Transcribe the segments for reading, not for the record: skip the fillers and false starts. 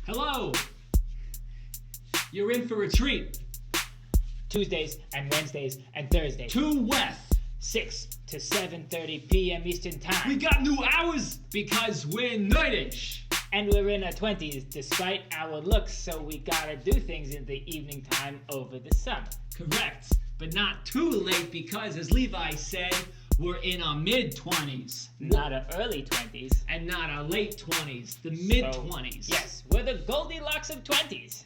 Hello! You're in for a treat. Tuesdays and Wednesdays and Thursdays. 2 West. 6 to 7:30 p.m. Eastern Time. We got new hours because we're nerdish. And we're in our 20s despite our looks, so we gotta do things in the evening time over the summer. Correct, but not too late because, as Levi said, we're in our mid-20s. Not our early 20s. And not our late 20s, the mid-20s. So, yes, we're the Goldilocks of 20s.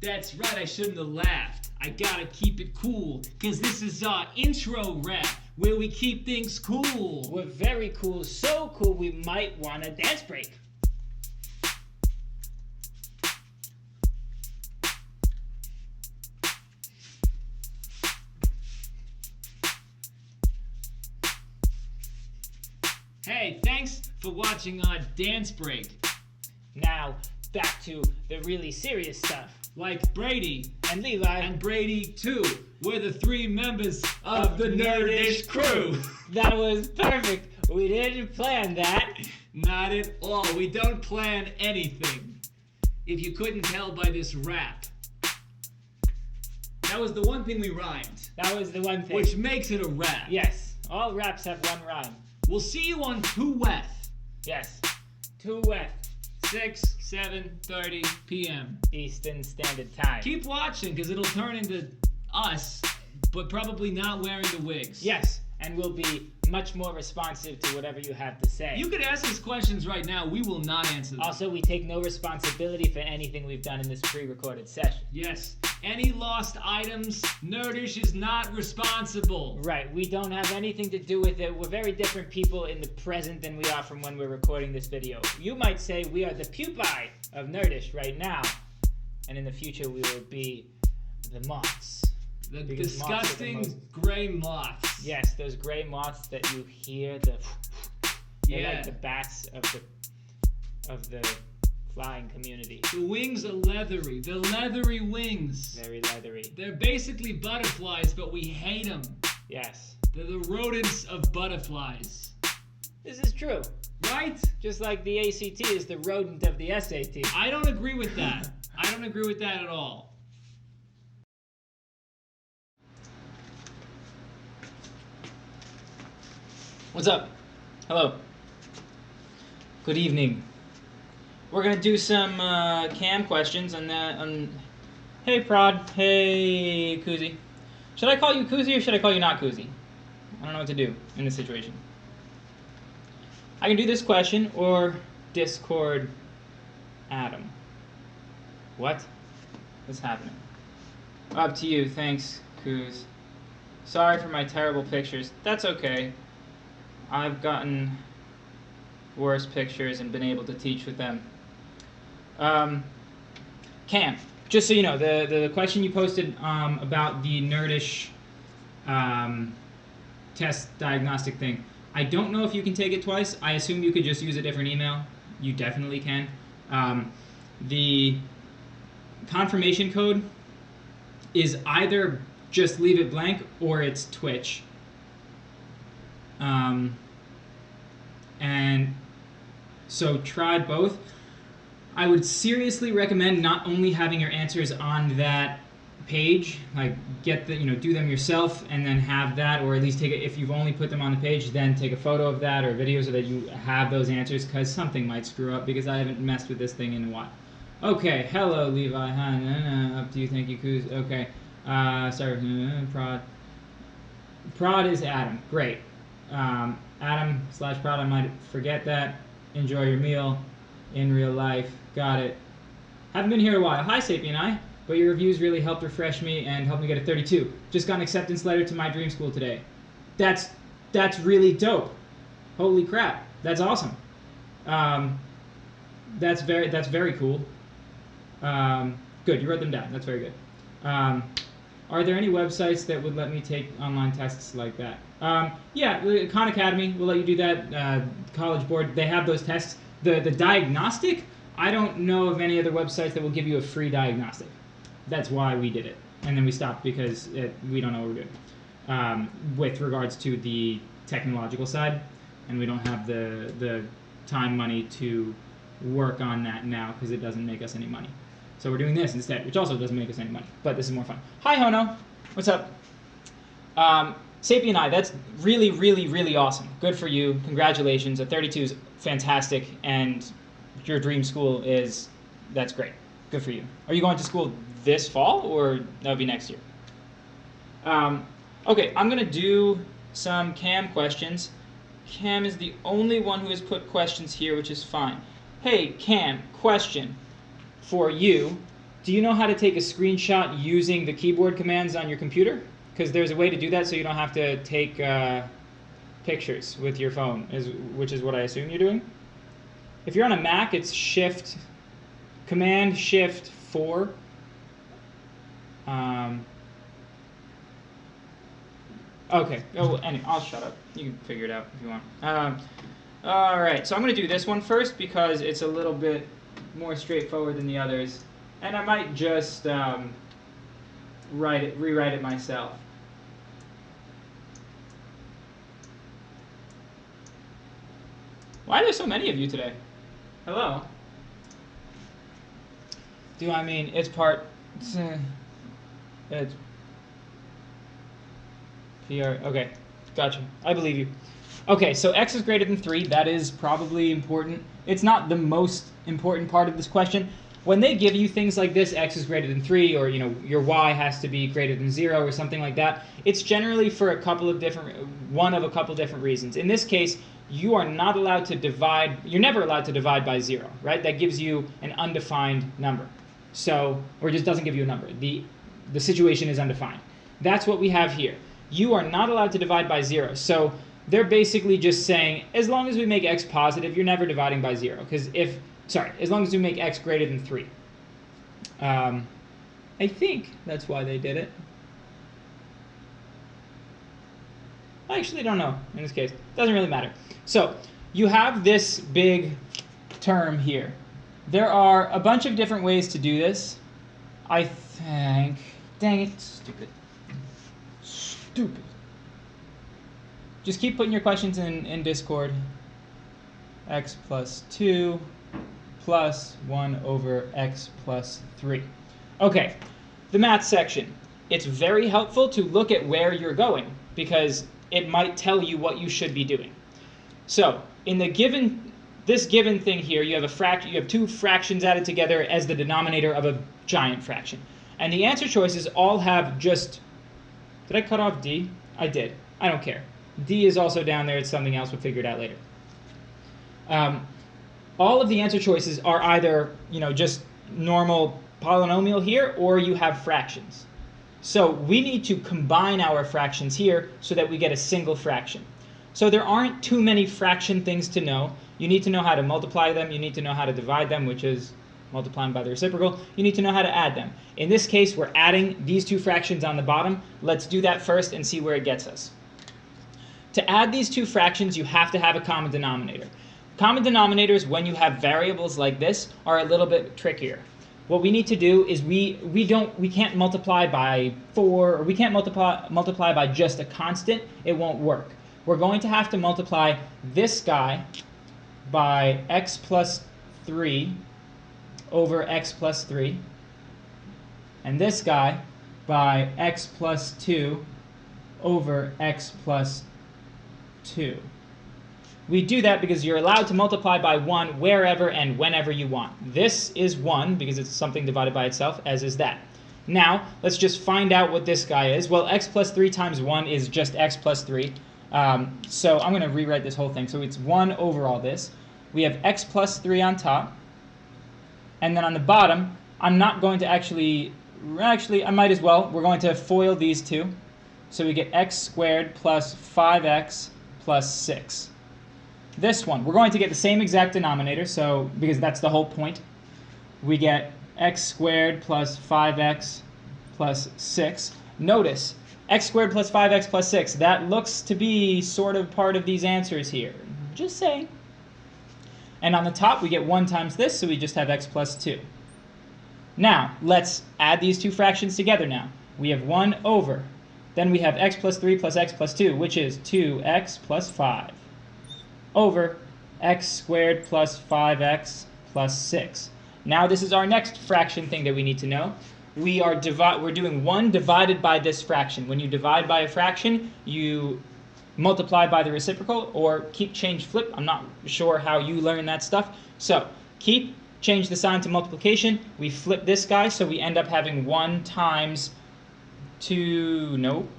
That's right, I shouldn't have laughed. I gotta keep it cool, because this is our intro rap, where we keep things cool. We're very cool, so cool we might want a dance break. Hey, thanks for watching our dance break. Now, back to the really serious stuff. Like Brady and Levi and Brady too. We're the 3 members of the Nerdish crew. That was perfect. We didn't plan that. Not at all. We don't plan anything. If you couldn't tell by this rap. That was the one thing we rhymed. That was the one thing. Which makes it a rap. Yes. All raps have one rhyme. We'll see you on 2 West. Yes. 2 West. 7:30 p.m. Eastern Standard Time. Keep watching, because it'll turn into us, but probably not wearing the wigs. Yes, and we'll be much more responsive to whatever you have to say. You could ask us questions right now. We will not answer them. Also, we take no responsibility for anything we've done in this pre-recorded session. Yes. Any lost items, Nerdish is not responsible. Right, we don't have anything to do with it. We're very different people in the present than we are from when we're recording this video. You might say we are the pupae of Nerdish right now, and in the future we will be the moths. The Because disgusting gray moths. Yes, those gray moths that you hear, they're like the bats of the flying community. The wings are leathery. They're leathery wings. Very leathery. They're basically butterflies, but we hate them. Yes. They're the rodents of butterflies. This is true. Right? Just like the ACT is the rodent of the SAT. I don't agree with that. I don't agree with that at all. What's up? Hello. Good evening. We're gonna do some cam questions on that. Hey Prod. Hey Koozie. Should I call you Koozie or should I call you not Koozie? I don't know what to do in this situation. I can do this question or Discord Adam. What? What's happening? Up to you. Thanks, Kooz. Sorry for my terrible pictures. That's okay. I've gotten worse pictures and been able to teach with them. Cam, just so you know, the question you posted about the Nerdish test diagnostic thing, I don't know if you can take it twice. I assume you could just use a different email. You definitely can. The confirmation code is either just leave it blank or it's Twitch. And so try both. I would seriously recommend not only having your answers on that page, like get the, do them yourself and then have that, or at least take it, if you've only put them on the page, then take a photo of that or video so that you have those answers, because something might screw up because I haven't messed with this thing in a while. Okay, hello Levi, hi, up to you, thank you, Kooz. Okay, sorry, Prod is Adam, great. Adam/Prod, I might forget that. Enjoy your meal in real life. Got it. Haven't been here in a while. Hi, Sapien I. But your reviews really helped refresh me and helped me get a 32. Just got an acceptance letter to my dream school today. That's really dope. Holy crap. That's awesome. That's very cool. Good, you wrote them down. That's very good. Are there any websites that would let me take online tests like that? Yeah, Khan Academy will let you do that. College Board, they have those tests. The diagnostic, I don't know of any other websites that will give you a free diagnostic. That's why we did it. And then we stopped because we don't know what we're doing. With regards to the technological side, and we don't have the time, money to work on that now because it doesn't make us any money. So we're doing this instead, which also doesn't make us any money, but this is more fun. Hi, Hono. What's up? Sapien I, that's really, really, really awesome. Good for you. Congratulations. A 32 is fantastic, and your dream school that's great. Good for you. Are you going to school this fall, or that would be next year? Okay, I'm going to do some Cam questions. Cam is the only one who has put questions here, which is fine. Hey, Cam, question for you. Do you know how to take a screenshot using the keyboard commands on your computer? Because there's a way to do that so you don't have to take pictures with your phone, which is what I assume you're doing. If you're on a Mac, it's Command Shift 4. Okay. Oh, anyway, I'll shut up. You can figure it out if you want. All right. So I'm going to do this one first because it's a little bit more straightforward than the others, and I might just rewrite it myself. Why are there so many of you today? Hello. Do I mean it's PR. Okay, gotcha. I believe you. Okay, so x is greater than 3. That is probably important. It's not the most important part of this question. When they give you things like this, x is greater than 3, or your y has to be greater than 0, or something like that, it's generally for one of a couple different reasons. In this case, you are not allowed to divide. You're never allowed to divide by 0, right? That gives you an undefined number. So, or just doesn't give you a number. The situation is undefined. That's what we have here. You are not allowed to divide by 0. So they're basically just saying, as long as we make x positive, you're never dividing by 0. As long as we make x greater than 3. I think that's why they did it. I actually don't know in this case. Doesn't really matter. So you have this big term here. There are a bunch of different ways to do this. I think... Dang it. Stupid. Just keep putting your questions in Discord. X plus 2 plus 1 over x plus 3. Okay, the math section. It's very helpful to look at where you're going because it might tell you what you should be doing. So, in this given thing here, you have two fractions added together as the denominator of a giant fraction. And the answer choices all have just... Did I cut off D? I did. I don't care. D is also down there. It's something else. We'll figure it out later. All of the answer choices are either just normal polynomial here, or you have fractions. So we need to combine our fractions here so that we get a single fraction. So there aren't too many fraction things to know. You need to know how to multiply them. You need to know how to divide them, which is multiplying by the reciprocal. You need to know how to add them. In this case, we're adding these two fractions on the bottom. Let's do that first and see where it gets us. To add these two fractions, you have to have a common denominator. Common denominators, when you have variables like this, are a little bit trickier. What we need to do is we can't multiply by 4, or we can't multiply by just a constant. It won't work. We're going to have to multiply this guy by x plus 3 over x plus 3, and this guy by x plus 2 over x plus 2. We do that because you're allowed to multiply by 1 wherever and whenever you want. This is 1 because it's something divided by itself, as is that. Now, let's just find out what this guy is. Well, x plus 3 times 1 is just x plus 3. So I'm going to rewrite this whole thing. So it's 1 over all this. We have x plus 3 on top. And then on the bottom, I'm not going to actually, I might as well. We're going to FOIL these two. So we get x squared plus 5x plus 6. This one, we're going to get the same exact denominator, so because that's the whole point. We get x squared plus 5x plus 6. Notice, x squared plus 5x plus 6, that looks to be sort of part of these answers here. Just saying. And on the top, we get 1 times this, so we just have x plus 2. Now, let's add these two fractions together now. We have 1 over. Then we have x plus 3 plus x plus 2, which is 2x plus 5. Over x squared plus 5x plus 6. Now this is our next fraction thing that we need to know. We're doing 1 divided by this fraction. When you divide by a fraction, you multiply by the reciprocal, or keep, change, flip. I'm not sure how you learn that stuff. So keep, change the sign to multiplication. We flip this guy, so we end up having 1 times 2, nope.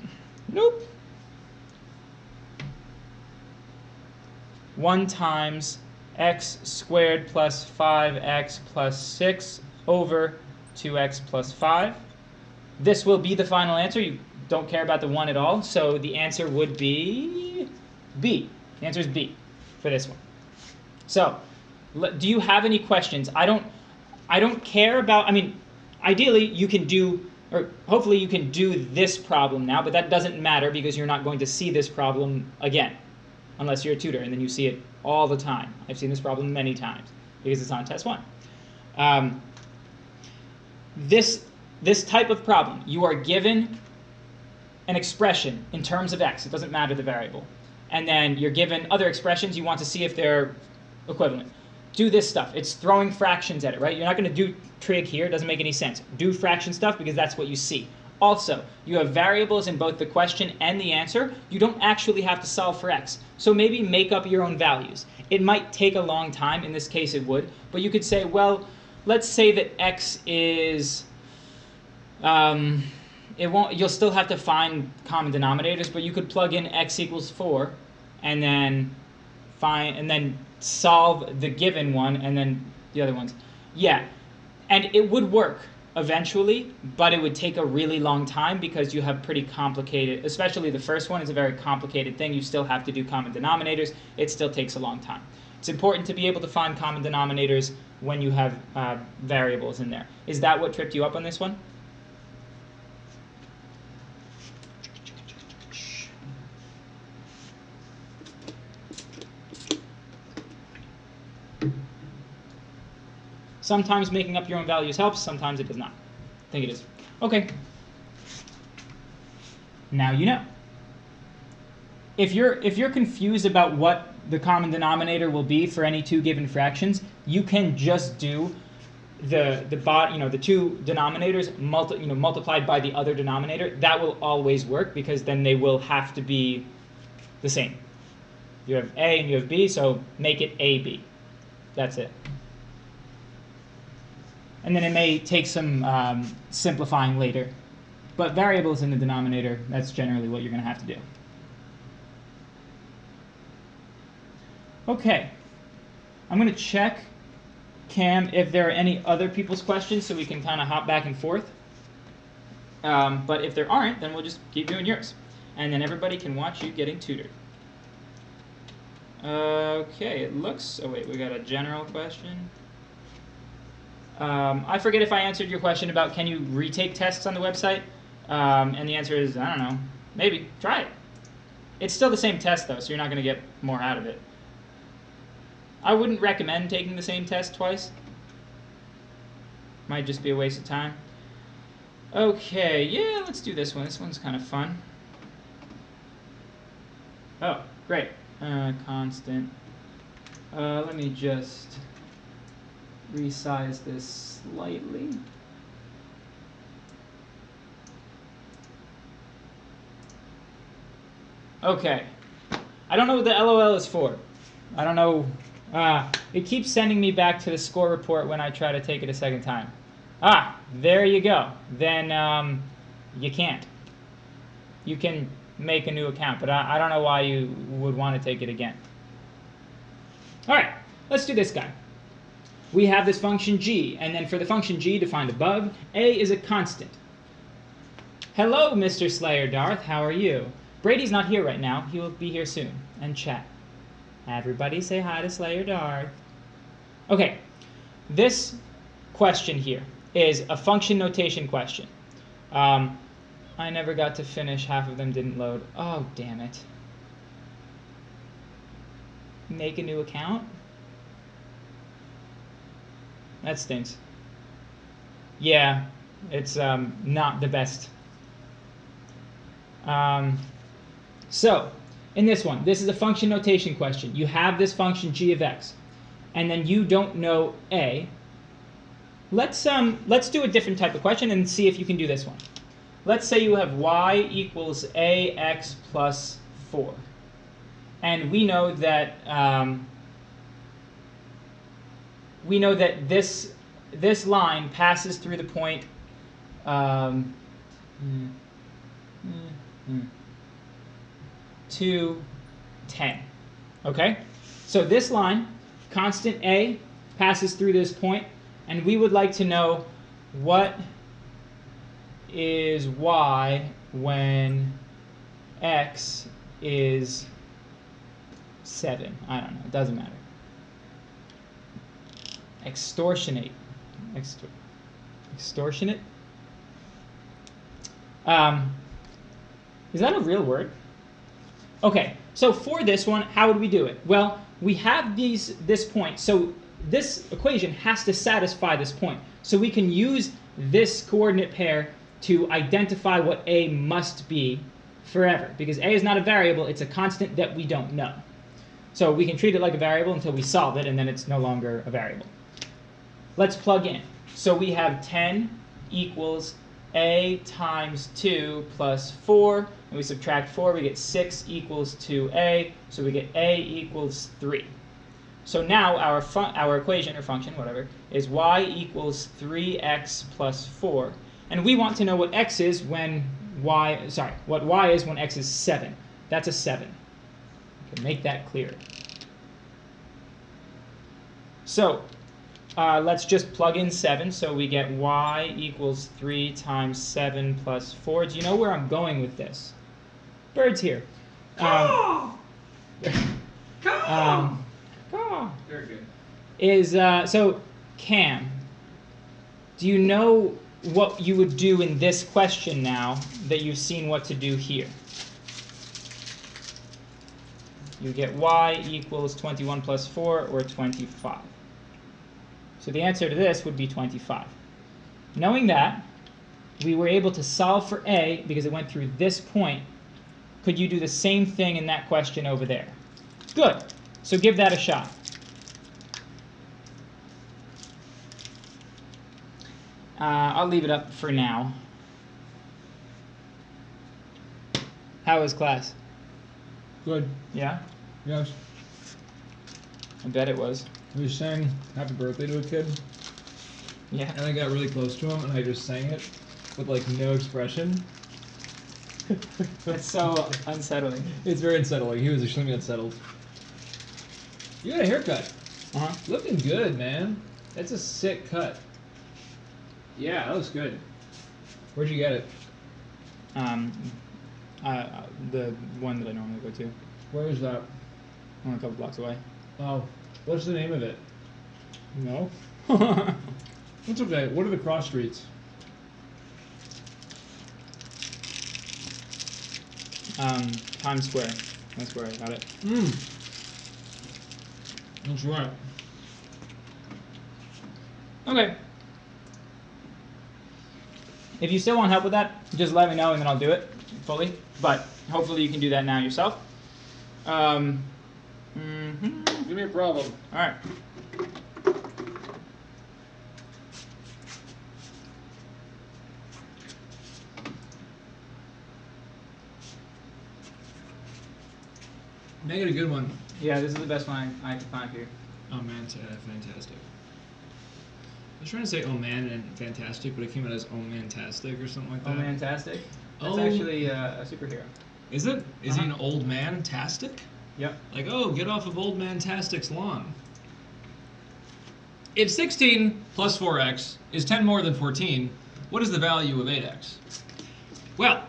1 times x squared plus 5x plus 6 over 2x plus 5. This will be the final answer. You don't care about the 1 at all, so the answer would be B. The answer is B for this one. So, do you have any questions? I don't care about, I mean, ideally you can do, or hopefully you can do this problem now, but that doesn't matter because you're not going to see this problem again, unless you're a tutor, and then you see it all the time. I've seen this problem many times because it's on test 1. This type of problem, you are given an expression in terms of x. It doesn't matter the variable. And then you're given other expressions. You want to see if they're equivalent. Do this stuff. It's throwing fractions at it, right? You're not going to do trig here. It doesn't make any sense. Do fraction stuff because that's what you see. Also, you have variables in both the question and the answer. You don't actually have to solve for x. So maybe make up your own values. It might take a long time. In this case, it would. But you could say, well, let's say that x is... you'll still have to find common denominators, but you could plug in x equals 4 and then solve the given one and then the other ones. Yeah, and it would work eventually, but it would take a really long time because you have pretty complicated, especially the first one is a very complicated thing. You still have to do common denominators. It still takes a long time. It's important to be able to find common denominators when you have variables in there. Is that what tripped you up on this one? Sometimes making up your own values helps, sometimes it does not. I think it is. Okay. Now you know. If you're confused about what the common denominator will be for any 2 given fractions, you can just do the two denominators multiplied by the other denominator. That will always work because then they will have to be the same. You have A and you have B, so make it AB. That's it. And then it may take some simplifying later. But variables in the denominator, that's generally what you're going to have to do. Okay. I'm going to check, Cam, if there are any other people's questions so we can kind of hop back and forth. But if there aren't, then we'll just keep doing yours. And then everybody can watch you getting tutored. Okay, it looks... Oh, wait, we got a general question. I forget if I answered your question about can you retake tests on the website, and the answer is, I don't know, maybe, try it. It's still the same test though, so you're not going to get more out of it. I wouldn't recommend taking the same test twice. Might just be a waste of time. Okay, yeah, let's do this one. This one's kind of fun. Oh, great. Constant. Let me just resize this slightly. Okay. I don't know what the LOL is for. I don't know. It keeps sending me back to the score report when I try to take it a second time. Ah, there you go. Then you can't. You can make a new account, but I don't know why you would want to take it again. All right, let's do this guy. We have this function g, and then for the function g defined above, a is a constant. Hello, Mr. Slayer Darth, how are you? Brady's not here right now. He will be here soon, and chat. Everybody say hi to Slayer Darth. Okay, this question here is a function notation question. I never got to finish. Half of them didn't load. Oh, damn it. Make a new account? That stinks. Yeah, it's not the best. So, in this one, this is a function notation question. You have this function g of x. and then you don't know a, let's do a different type of question and see if you can do this one. Let's say you have y equals ax plus 4. And we know that this line passes through the point 2, 10. Okay? So this line, constant a, passes through this point, and we would like to know what is y when x is 7. I don't know. It doesn't matter. Extortionate. Extortionate? Is that a real word? Okay, so for this one, how would we do it? Well, we have this point, so this equation has to satisfy this point. So we can use this coordinate pair to identify what a must be forever, because a is not a variable, it's a constant that we don't know. So we can treat it like a variable until we solve it, and then it's no longer a variable. Let's plug in. So we have 10 equals a times 2 plus 4, and we subtract 4, we get 6 equals 2a, so we get a equals 3. So now our equation or function, whatever, is y equals 3x plus 4, and we want to know what x is when what y is when x is 7. That's a 7. Okay, make that clear. So let's just plug in 7, so we get y equals 3 times 7 plus 4. Do you know where I'm going with this? Bird's here. Very good. So Cam, do you know what you would do in this question now that you've seen what to do here? You get y equals 21 plus 4, or 25. So the answer to this would be 25. Knowing that, we were able to solve for a because it went through this point. Could you do the same thing in that question over there? Good. So give that a shot. I'll leave it up for now. How was class? Good. Yeah? Yes. I bet it was. We sang happy birthday to a kid, Yeah. and I got really close to him, and I just sang it with like no expression. That's so unsettling. It's very unsettling. He was extremely unsettled. You got a haircut. Uh-huh. Looking good, man. That's a sick cut. Yeah, that was good. Where'd you get it? The one that I normally go to, Where is that? only a couple blocks away. Oh, what's the name of it? No. It's okay. What are the cross streets? Times Square. That's where I got it. That's right. Okay. If you still want help with that, just let me know and then I'll do it fully. But hopefully you can do that now yourself. Give me a problem. All right. Make it a good one. Yeah, this is the best one I could find here. Oh man, fantastic. I was trying to say oh man and fantastic, but it came out as oh mantastic or something like that. Oh, Mantastic. That's Oh. actually a superhero. Is it? Is he an old man-tastic? Yep. Like, oh, get off of old man-tastic's lawn. If 16 plus 4x is 10 more than 14, what is the value of 8x? Well,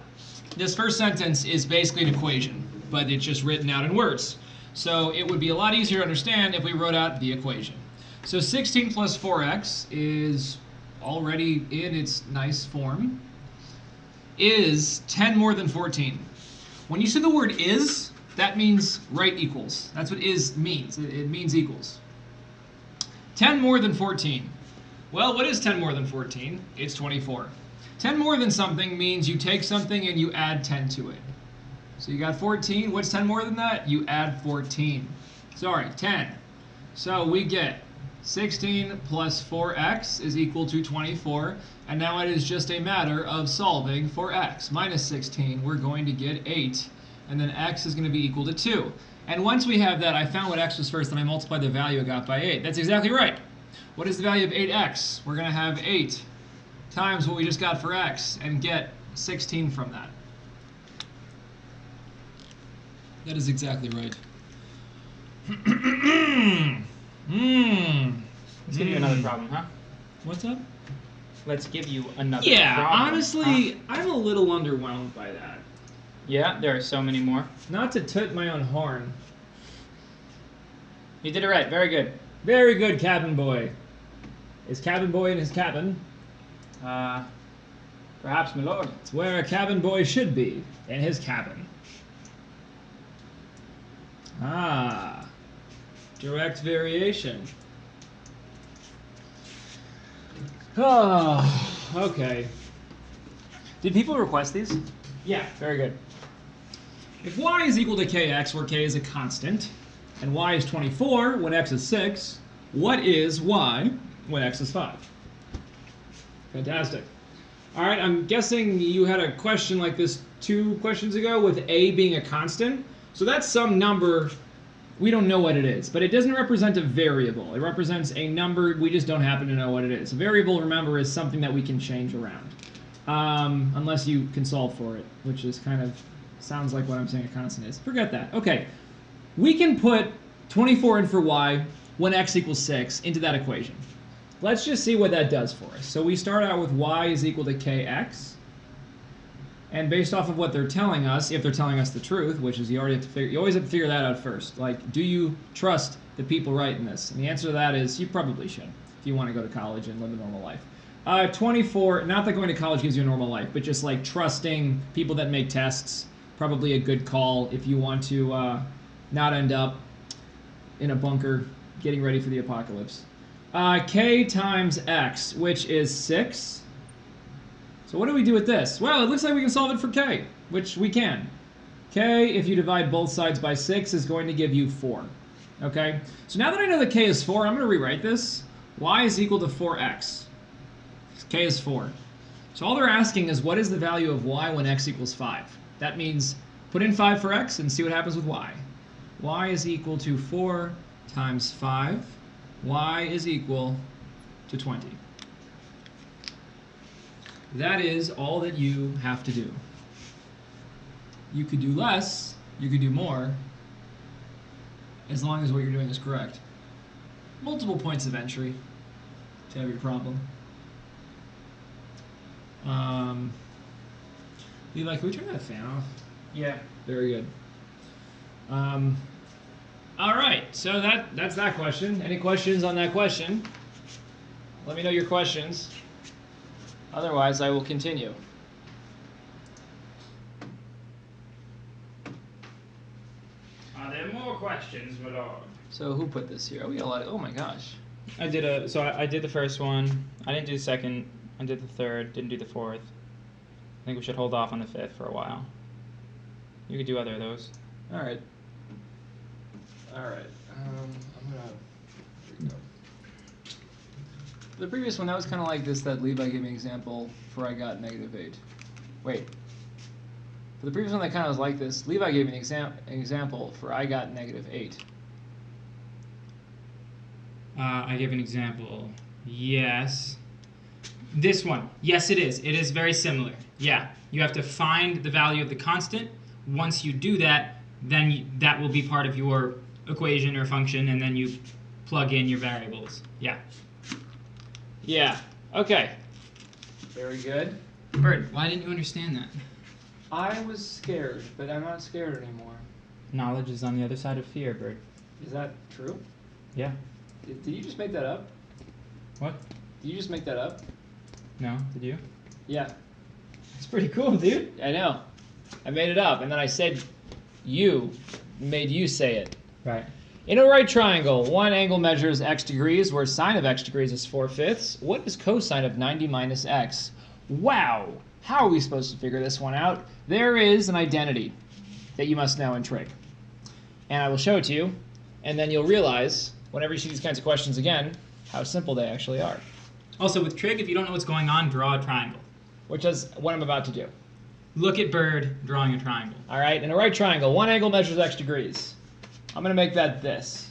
this first sentence is basically an equation, but it's just written out in words. So it would be a lot easier to understand if we wrote out the equation. So 16 plus 4x is already in its nice form, is 10 more than 14. When you see the word is, that means right equals. That's what is means. It means equals. 10 more than 14. Well, what is 10 more than 14? It's 24. 10 more than something means you take something and you add 10 to it. So you got 14. What's 10 more than that? You add 14. Sorry, 10. So we get 16 plus 4x is equal to 24, and now it is just a matter of solving for x. Minus 16, we're going to get 8, and then x is going to be equal to 2. And once we have that, I found what x was first, and I multiplied the value I got by 8. That's exactly right. What is the value of 8x? We're going to have 8 times what we just got for x, and get 16 from that. That is exactly right. Let's give you another problem, huh? What's up? Let's give you another Yeah, problem. honestly, Huh? I'm a little underwhelmed by that. Yeah, there are so many more. Not to toot my own horn. You did it right. Very good. Very good, cabin boy. Is cabin boy in his cabin? Perhaps, my lord. It's where a cabin boy should be, in his cabin. Ah, direct variation. Oh, okay. Did people request these? Yeah, very good. If y is equal to kx, where k is a constant, and y is 24 when x is 6, what is y when x is 5? Fantastic. All right, I'm guessing you had a question like this 2 questions ago with a being a constant. So that's some number, we don't know what it is, but it doesn't represent a variable. It represents a number, we just don't happen to know what it is. A variable, remember, is something that we can change around. Unless you can solve for it, which is kind of, sounds like what I'm saying a constant is. Forget that. Okay, we can put 24 in for y when x equals 6 into that equation. Let's just see what that does for us. So we start out with y is equal to kx. And based off of what they're telling us, if they're telling us the truth, which is you always have to figure that out first. Like, do you trust the people writing this? And the answer to that is you probably should if you want to go to college and live a normal life. 24, not that going to college gives you a normal life, but just like trusting people that make tests, probably a good call if you want to not end up in a bunker getting ready for the apocalypse. K times x, which is 6. So what do we do with this? Well, it looks like we can solve it for k, which we can. K, if you divide both sides by 6, is going to give you 4. Okay? So now that I know that k is 4, I'm going to rewrite this. Y is equal to 4x. K is 4. So all they're asking is what is the value of y when x equals 5? That means put in 5 for x and see what happens with y. Y is equal to 4 times 5. Y is equal to 20. That is all that you have to do. You could do less, you could do more, as long as what you're doing is correct. Multiple points of entry to every problem. Levi, can we turn that fan off? Yeah. Very good. All right, so that's that question. Any questions on that question? Let me know your questions. Otherwise, I will continue. Are there more questions, my lord? So who put this here? Oh, we got a lot of, oh my gosh. I did the first one. I didn't do the second. I did the third. Didn't do the fourth. I think we should hold off on the fifth for a while. You could do other of those. All right. All right. I'm gonna. Here we go. The previous one, that was kind of like this, that Levi gave me an example for I got -8. Wait. For the previous one, that kind of was like this. Levi gave me an example for I got -8. I give an example. Yes. This one. Yes, it is. It is very similar. Yeah. You have to find the value of the constant. Once you do that, then that will be part of your equation or function, and then you plug in your variables. Yeah. Yeah. Okay. Very good. Bird, why didn't you understand that? I was scared, but I'm not scared anymore. Knowledge is on the other side of fear, Bird. Is that true? Yeah. Did you just make that up? What? Did you just make that up? No, did you? Yeah. It's pretty cool, dude. I know. I made it up, and then I said you made you say it. Right. In a right triangle, one angle measures x degrees, where sine of x degrees is 4/5. What is cosine of 90 minus x? Wow! How are we supposed to figure this one out? There is an identity that you must know in trig. And I will show it to you, and then you'll realize whenever you see these kinds of questions again, how simple they actually are. Also, with trig, if you don't know what's going on, draw a triangle. Which is what I'm about to do. Look at bird drawing a triangle. All right, in a right triangle, one angle measures x degrees. I'm going to make that this,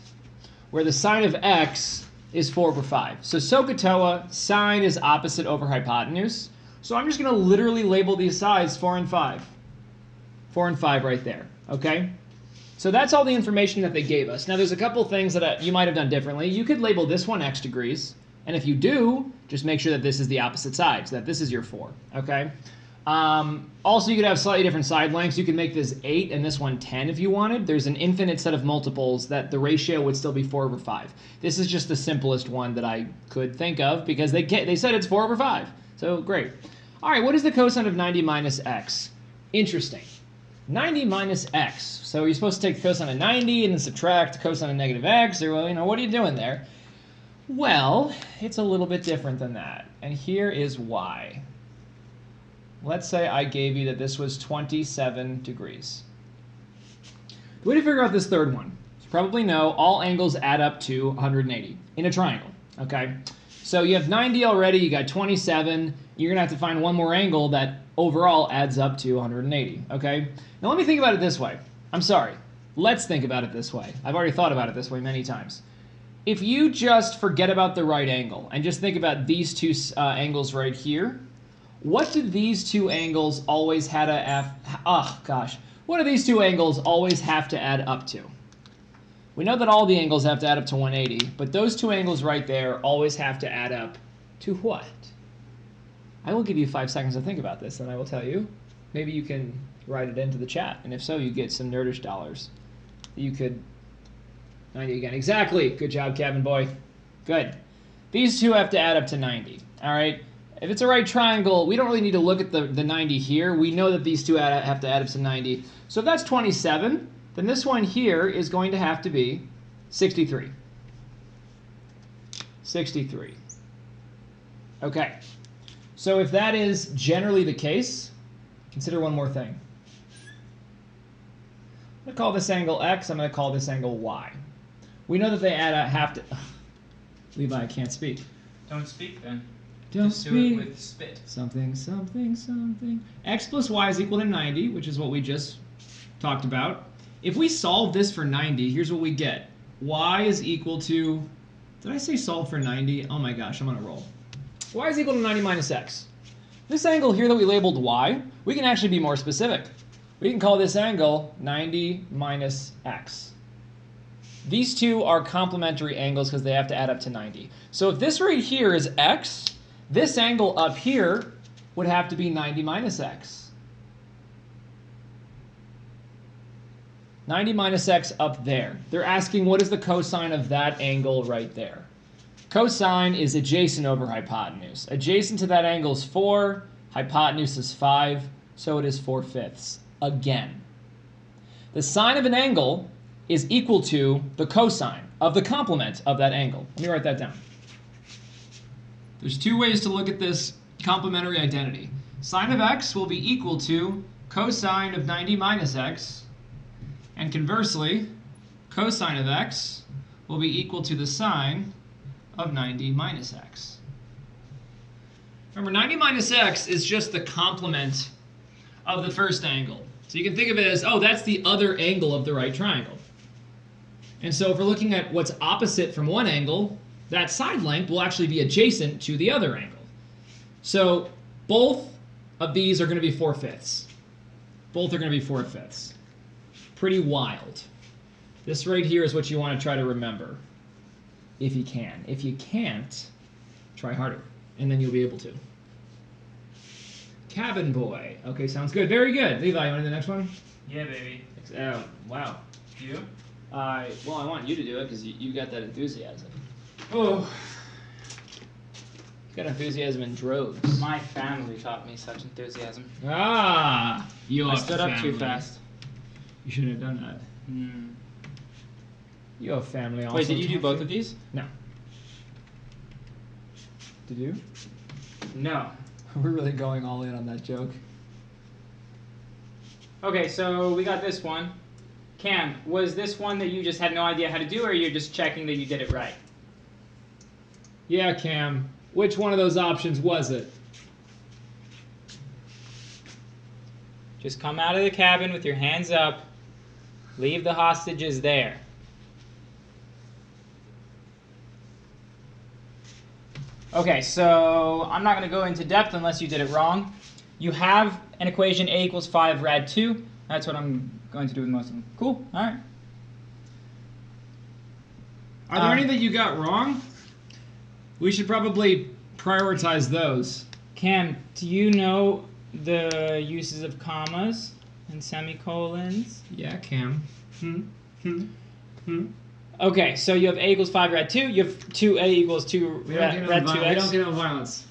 where the sine of x is 4/5. So SOHCAHTOA, sine is opposite over hypotenuse. So I'm just going to literally label these sides 4 and 5. 4 and 5 right there, okay? So that's all the information that they gave us. Now there's a couple things that you might have done differently. You could label this one x degrees, and if you do, just make sure that this is the opposite side, so that this is your 4, okay? Also, you could have slightly different side lengths. You could make this 8 and this one 10 if you wanted. There's an infinite set of multiples that the ratio would still be 4/5. This is just the simplest one that I could think of because they said it's 4/5. So great. All right, what is the cosine of 90 minus x? Interesting. 90 minus x. So you're supposed to take the cosine of 90 and then subtract the cosine of negative x, or, well, you know, what are you doing there? Well, it's a little bit different than that. And here is why. Let's say I gave you that this was 27 degrees. The way to figure out this third one, you probably know all angles add up to 180 in a triangle, okay? So you have 90 already, you got 27, you're gonna have to find one more angle that overall adds up to 180, okay? Now let me think about it this way. I'm sorry, let's think about it this way. I've already thought about it this way many times. If you just forget about the right angle and just think about these two angles right here, what do these two angles always have to what do these two angles always have to add up to? We know that all the angles have to add up to 180, but those two angles right there always have to add up to what? I will give you 5 seconds to think about this, and I will tell you. Maybe you can write it into the chat, and if so, you get some nerdish dollars. You could 90 again. Exactly. Good job, cabin boy. Good. These two have to add up to 90. All right. If it's a right triangle, we don't really need to look at the 90 here. We know that these two have to add up to 90. So if that's 27, then this one here is going to have to be 63. 63. Okay. So if that is generally the case, consider one more thing. I'm going to call this angle x. I'm going to call this angle y. We know that they have to... Levi, I can't speak. Don't speak then. Don't Just speak. do it with spit. Something, something, something. X plus y is equal to 90, which is what we just talked about. If we solve this for 90, here's what we get. Y is equal to... Did I say solve for 90? Oh my gosh, I'm on a roll. Y is equal to 90 minus x. This angle here that we labeled y, we can actually be more specific. We can call this angle 90 minus x. These two are complementary angles because they have to add up to 90. So if this right here is x, this angle up here would have to be 90 minus x. 90 minus x up there. They're asking what is the cosine of that angle right there. Cosine is adjacent over hypotenuse. Adjacent to that angle is 4, hypotenuse is 5, so it is 4/5 again. The sine of an angle is equal to the cosine of the complement of that angle. Let me write that down. There's two ways to look at this complementary identity. Sine of x will be equal to cosine of 90 minus x, and conversely, cosine of x will be equal to the sine of 90 minus x. Remember, 90 minus x is just the complement of the first angle. So you can think of it as, oh, that's the other angle of the right triangle. And so if we're looking at what's opposite from one angle, that side length will actually be adjacent to the other angle. So both of these are going to be 4/5. Both are going to be 4/5. Pretty wild. This right here is what you want to try to remember, if you can. If you can't, try harder, and then you'll be able to. Cabin boy. Okay, sounds good. Very good. Levi, you want to do the next one? Yeah, baby. Wow. You? Well, I want you to do it because you got that enthusiasm. Oh. You got enthusiasm in droves. My family taught me such enthusiasm. Ah! Your I stood up too family. fast. You shouldn't have done that. Your family also. Wait, did you do taught both of these? No. Did you? No. We're really going all in on that joke. Okay, so we got this one. Cam, was this one that you just had no idea how to do, or you're just checking that you did it right? Yeah, Cam. Which one of those options was it? Just come out of the cabin with your hands up. Leave the hostages there. Okay, so I'm not going to go into depth unless you did it wrong. You have an equation a equals 5 rad 2. That's what I'm going to do with most of them. Cool, all right. Are there any that you got wrong? We should probably prioritize those. Cam, do you know the uses of commas and semicolons? Yeah, Cam. Okay, so you have a equals 5 rad 2. You have 2a equals 2 rad 2x. We don't get no violence.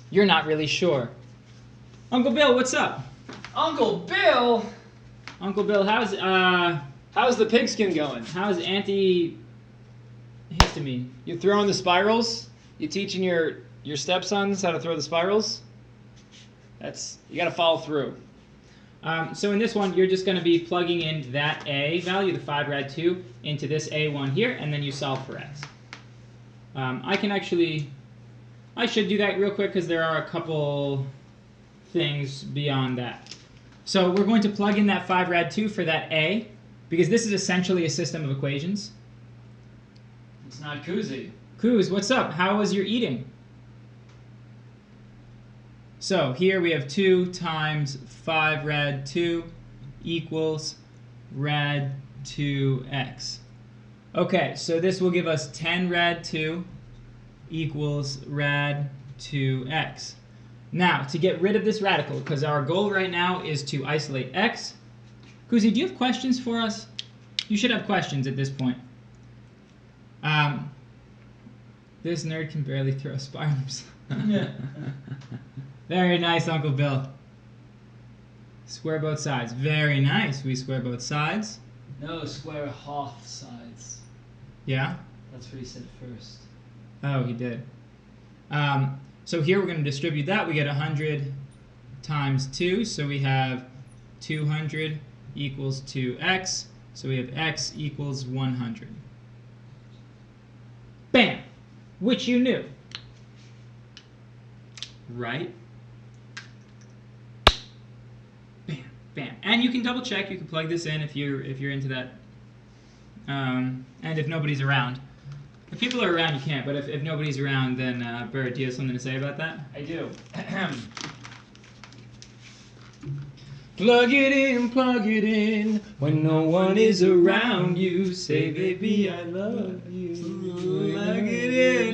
You're not really sure. Uncle Bill, what's up? Uncle Bill? Uncle Bill, how's the pigskin going? how's antihistamine? You throwing the spirals? You teaching your stepsons how to throw the spirals? You gotta follow through. So in this one, you're just going to be plugging in that a value, the 5 rad 2, into this a1 here, and then you solve for x. I should do that real quick because there are a couple things beyond that. So we're going to plug in that 5 rad 2 for that a, because this is essentially a system of equations. It's not koozie. Kuz, what's up? How was your eating? So here we have 2 times 5 rad 2 equals rad 2x. Okay, so this will give us 10 rad 2 equals rad 2x. Now, to get rid of this radical, because our goal right now is to isolate x. Kuzi, do you have questions for us? You should have questions at this point. This nerd can barely throw spirals. Very nice, Uncle Bill. Square both sides. Very nice. We square both sides. No, square half sides. Yeah? That's what he said first. Oh, he did. So here we're going to distribute that. We get 100 times 2. So we have 200 equals 2x. So we have x equals 100. Bam! Which you knew. Right? Bam, bam. And you can double check. You can plug this in if you're into that. And if nobody's around. If people are around, you can't. But if nobody's around, then Bird, do you have something to say about that? I do. Plug it in, when no one is around you. Say, baby, I love you.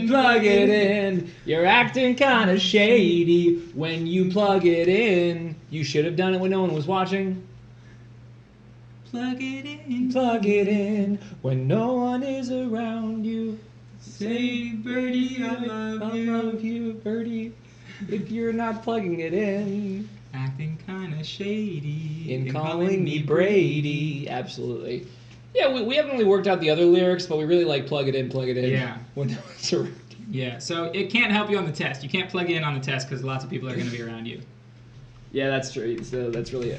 Plug it in. You're acting kind of shady when you plug it in. You should have done it when no one was watching. Plug it in, when no one is around you. Say, Birdie, I love you. I love you, Birdie. If you're not plugging it in. Acting kind of shady. In calling me Brady. Absolutely. Yeah, we haven't really worked out the other lyrics, but we really like plug it in. Yeah. When no one's around. Yeah, so it can't help you on the test. You can't plug in on the test because lots of people are going to be around you. Yeah, that's true. So that's really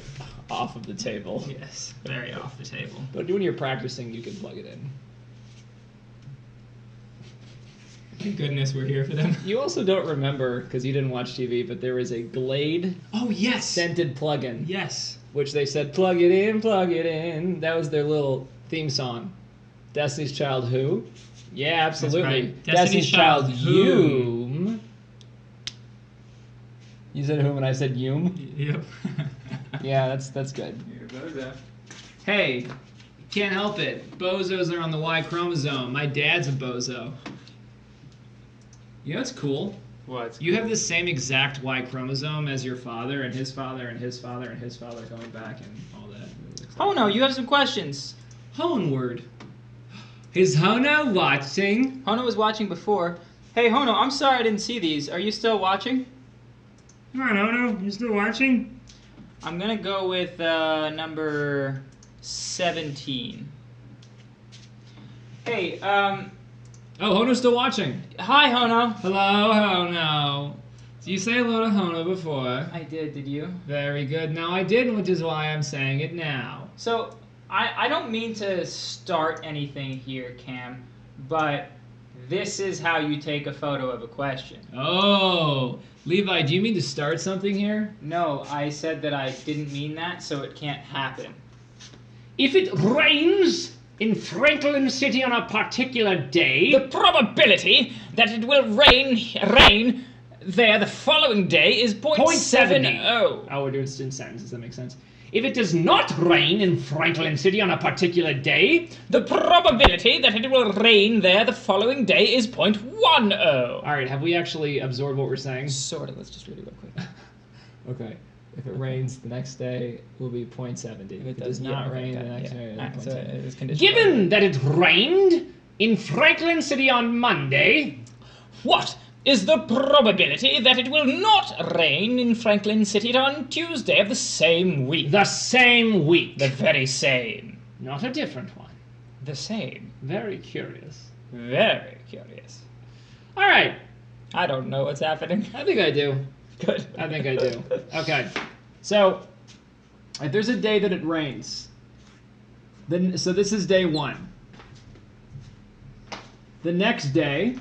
off of the table. Yes, very off the table. But when you're practicing, you can plug it in. Thank goodness we're here for them. You also don't remember, because you didn't watch TV, but there was a Glade Oh, yes. scented plug-in. Yes. Which they said, plug it in, plug it in. That was their little theme song. Destiny's Child who? Yeah, absolutely. right. Destiny's Child Whom. Hume. You said whom and I said Hume? Yep. Yeah, that's good. Hey, can't help it. Bozos are on the Y chromosome. My dad's a bozo. You know what's cool? What? You have the same exact Y chromosome as your father and his father and his father and his father going back and all that. Oh, no, you have some questions. Honeward. Is Hono watching? Hono was watching before. Hey, Hono, I'm sorry I didn't see these. Are you still watching? Come on, Hono. You still watching? I'm going to go with number 17. Hey, Oh, Hono's still watching. hi, Hono. Hello, Hono. Do you say hello to Hono before? I did you? Very good. Now I did, which is why I'm saying it now. So, I don't mean to start anything here, Cam, but this is how you take a photo of a question. Oh, Levi, do you mean to start something here? No, I said that I didn't mean that, so it can't happen. If it rains in Franklin City on a particular day, The probability that it will rain there the following day is 0.70. Oh, we're doing it in sentences. That makes sense. If it does not rain in Franklin City on a particular day, The probability that it will rain there the following day is 0.10. All right, have we actually absorbed what we're saying? Sort of. Let's just read it real quick. Okay. If it rains the next day, will be 0.70. If it does not rain the next day, Alright, then so 0.70. it's conditional. given that it rained in Franklin City on Monday, What is the probability that it will not rain in Franklin City on Tuesday of the same week? the same week. The very same. Not a different one. The same. Very curious. Very curious. All right. I don't know what's happening. I think I do. Good. I think I do. Okay. So, if there's a day that it rains, then so this is day 1. The next day,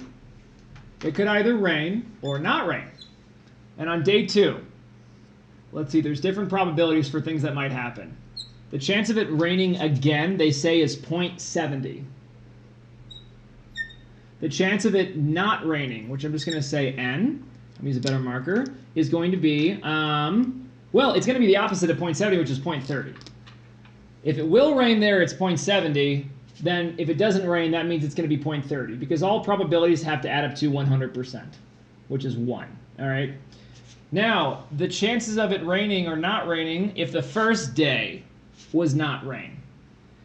it could either rain or not rain. And on day 2, let's see, there's different probabilities for things that might happen. The chance of it raining again, they say, is 0.70. The chance of it not raining, which I'm just going to say n, let me use a better marker, is going to be, well, it's going to be the opposite of 0.70, which is 0.30. If it will rain there, it's 0.70. Then if it doesn't rain, that means it's going to be 0.30, because all probabilities have to add up to 100%, which is 1. All right. Now, the chances of it raining or not raining if the first day was not rain.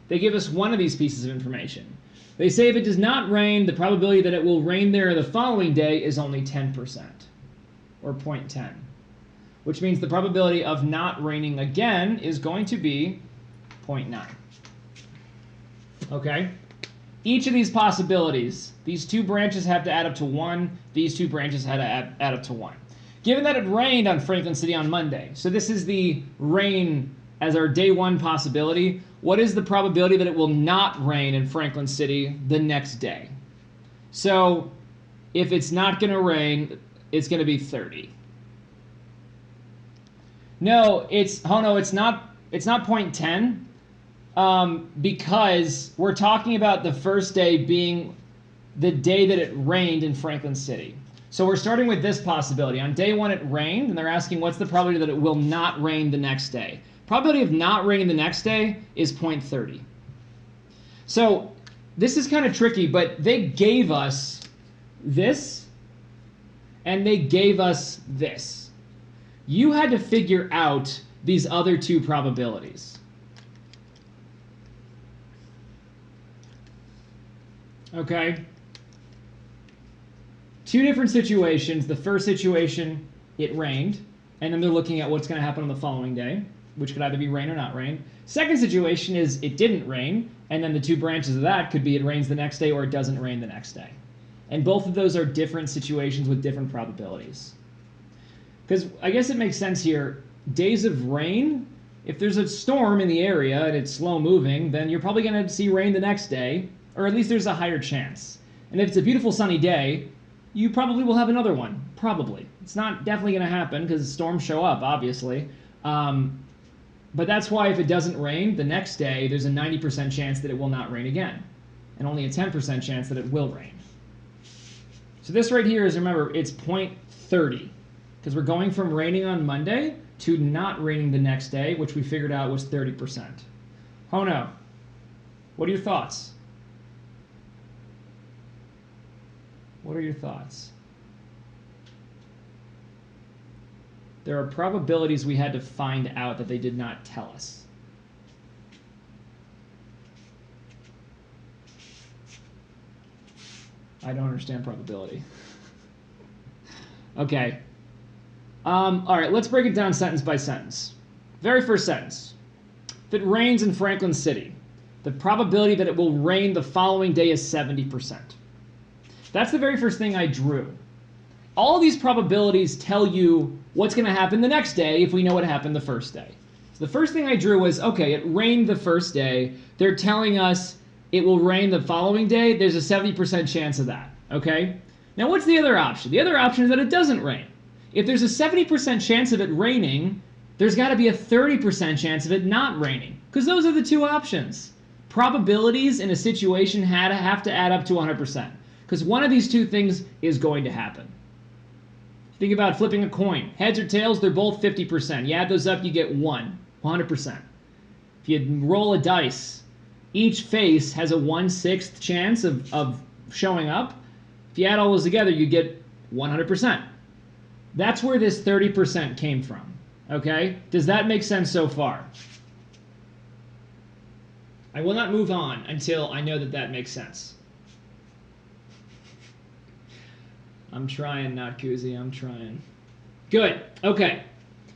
They give us one of these pieces of information. They say if it does not rain, the probability that it will rain there the following day is only 10%, or 0.10, which means the probability of not raining again is going to be 0.9. Okay? Each of these possibilities, these two branches have to add up to 1, these two branches had to add up to 1. Given that it rained on Franklin City on Monday, so this is the rain as our day 1 possibility, what is the probability that it will not rain in Franklin City the next day? So if it's not going to rain, it's going to be 30. No, it's not 0.10. Because we're talking about the first day being the day that it rained in Franklin City. So we're starting with this possibility. On day 1 it rained, and they're asking what's the probability that it will not rain the next day. Probability of not raining the next day is 0.30. So this is kind of tricky, but they gave us this, and they gave us this. You had to figure out these other two probabilities. Okay? Two different situations. The first situation, it rained, and then they're looking at what's going to happen on the following day, which could either be rain or not rain. Second situation is it didn't rain, and then the two branches of that could be it rains the next day or it doesn't rain the next day. And both of those are different situations with different probabilities. Because I guess it makes sense here. Days of rain, if there's a storm in the area and it's slow moving, then you're probably going to see rain the next day, or at least there's a higher chance. And if it's a beautiful sunny day, you probably will have another one. Probably. It's not definitely going to happen because storms show up, obviously. But that's why if it doesn't rain the next day, there's a 90% chance that it will not rain again, and only a 10% chance that it will rain. So this right here is, remember, it's 0.30, because we're going from raining on Monday to not raining the next day, which we figured out was 30%. Oh no. What are your thoughts? What are your thoughts? There are probabilities we had to find out that they did not tell us. I don't understand probability. Okay. All right, let's break it down sentence by sentence. Very first sentence. If it rains in Franklin City, the probability that it will rain the following day is 70%. That's the very first thing I drew. all these probabilities tell you what's going to happen the next day if we know what happened the first day. So the first thing I drew was, okay, it rained the first day. They're telling us it will rain the following day. There's a 70% chance of that, okay? Now what's the other option? The other option is that it doesn't rain. If there's a 70% chance of it raining, there's got to be a 30% chance of it not raining, because those are the two options. Probabilities in a situation have to add up to 100%, because one of these two things is going to happen. Think about flipping a coin. Heads or tails, they're both 50%. You add those up, you get 100%. If you roll a dice, each face has a 1/6 chance of showing up. If you add all those together, you get 100%. That's where this 30% came from. Okay? Does that make sense so far? I will not move on until I know that that makes sense. I'm trying, not Koozie. I'm trying. Good. Okay.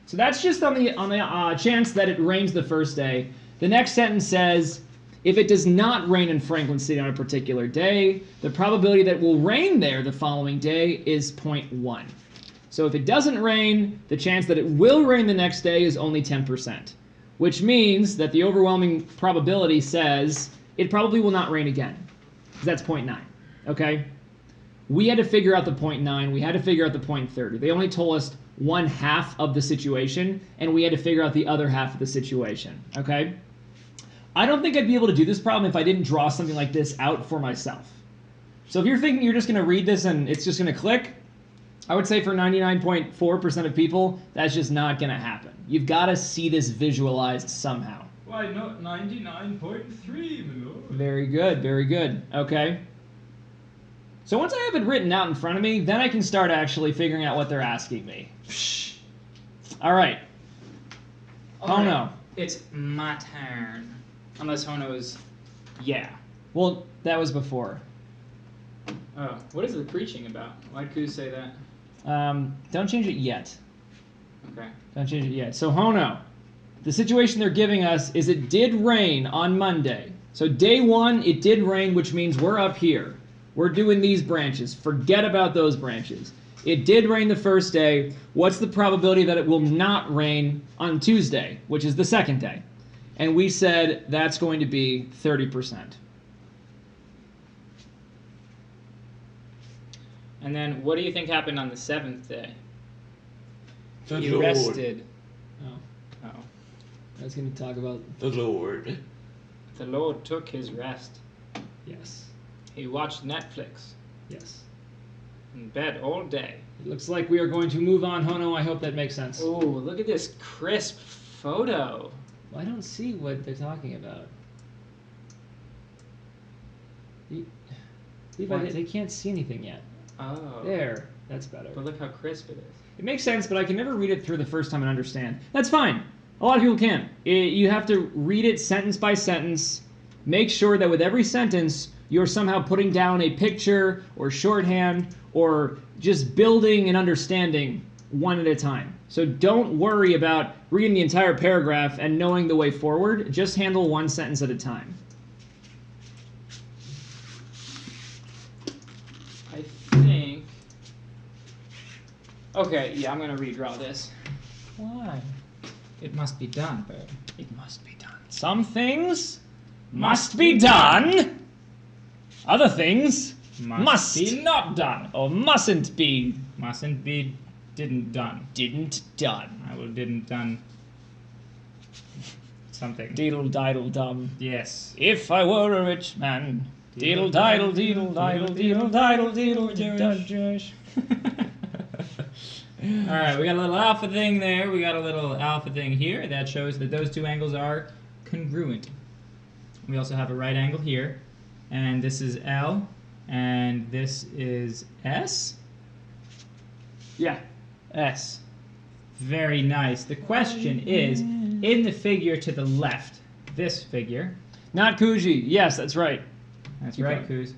So that's just on the chance that it rains the first day. The next sentence says, if it does not rain in Franklin City on a particular day, the probability that it will rain there the following day is 0.1. So if it doesn't rain, the chance that it will rain the next day is only 10%, which means that the overwhelming probability says it probably will not rain again, because that's 0.9. Okay? We had to figure out the 0.9. We had to figure out the 0.30. They only told us 1/2 of the situation, and we had to figure out the other half of the situation. Okay? I don't think I'd be able to do this problem if I didn't draw something like this out for myself. So if you're thinking you're just going to read this and it's just going to click, I would say for 99.4% of people, that's just not going to happen. You've got to see this visualized somehow. Why not 99.3, my lord? Very good, very good. Okay. So once I have it written out in front of me, then I can start actually figuring out what they're asking me. All right. Hono. It's my turn. Unless Hono's, yeah. Well, that was before. Oh, what is the preaching about? Why'd Kuz say that? Don't change it yet. Okay. Don't change it yet. So Hono, the situation they're giving us is it did rain on Monday. So day 1, it did rain, which means we're up here. We're doing these branches. Forget about those branches. It did rain the first day. What's the probability that it will not rain on Tuesday, which is the second day? And we said that's going to be 30%. And then what do you think happened on the 7th day? The He Lord. rested. Oh, Oh. I was going to talk about, The Lord. The Lord took his rest. yes, He watched Netflix yes. in bed all day. It looks like we are going to move on, Hono. I hope that makes sense. Oh, look at this crisp photo. I don't see what they're talking about. Levi, What? they can't see anything yet. Oh. There, that's better. But look how crisp it is. It makes sense, but I can never read it through the first time and understand. That's fine. A lot of people can. You have to read it sentence by sentence. Make sure that with every sentence, you're somehow putting down a picture or shorthand or just building an understanding one at a time. So don't worry about reading the entire paragraph and knowing the way forward. Just handle one sentence at a time. I think... Okay, yeah, I'm going to redraw this. Why? It must be done, Bird. It must be done. Some things must be done. Other things must be not done or mustn't be Mustn't be didn't done. didn't done. I will didn't done something. Deedle diddle dum. Yes. If I were a rich man. Deedle diddle deedle diddle deedle diddle deedle Jewish. All right, we got a little alpha thing there. We got a little alpha thing here that shows that those two angles are congruent. We also have a right angle here, and this is L, and this is S. Yeah. S. Very nice. The question is, in the figure to the left, this figure. Not Kuji. Yes, that's right. That's Keep right, going. Kuz.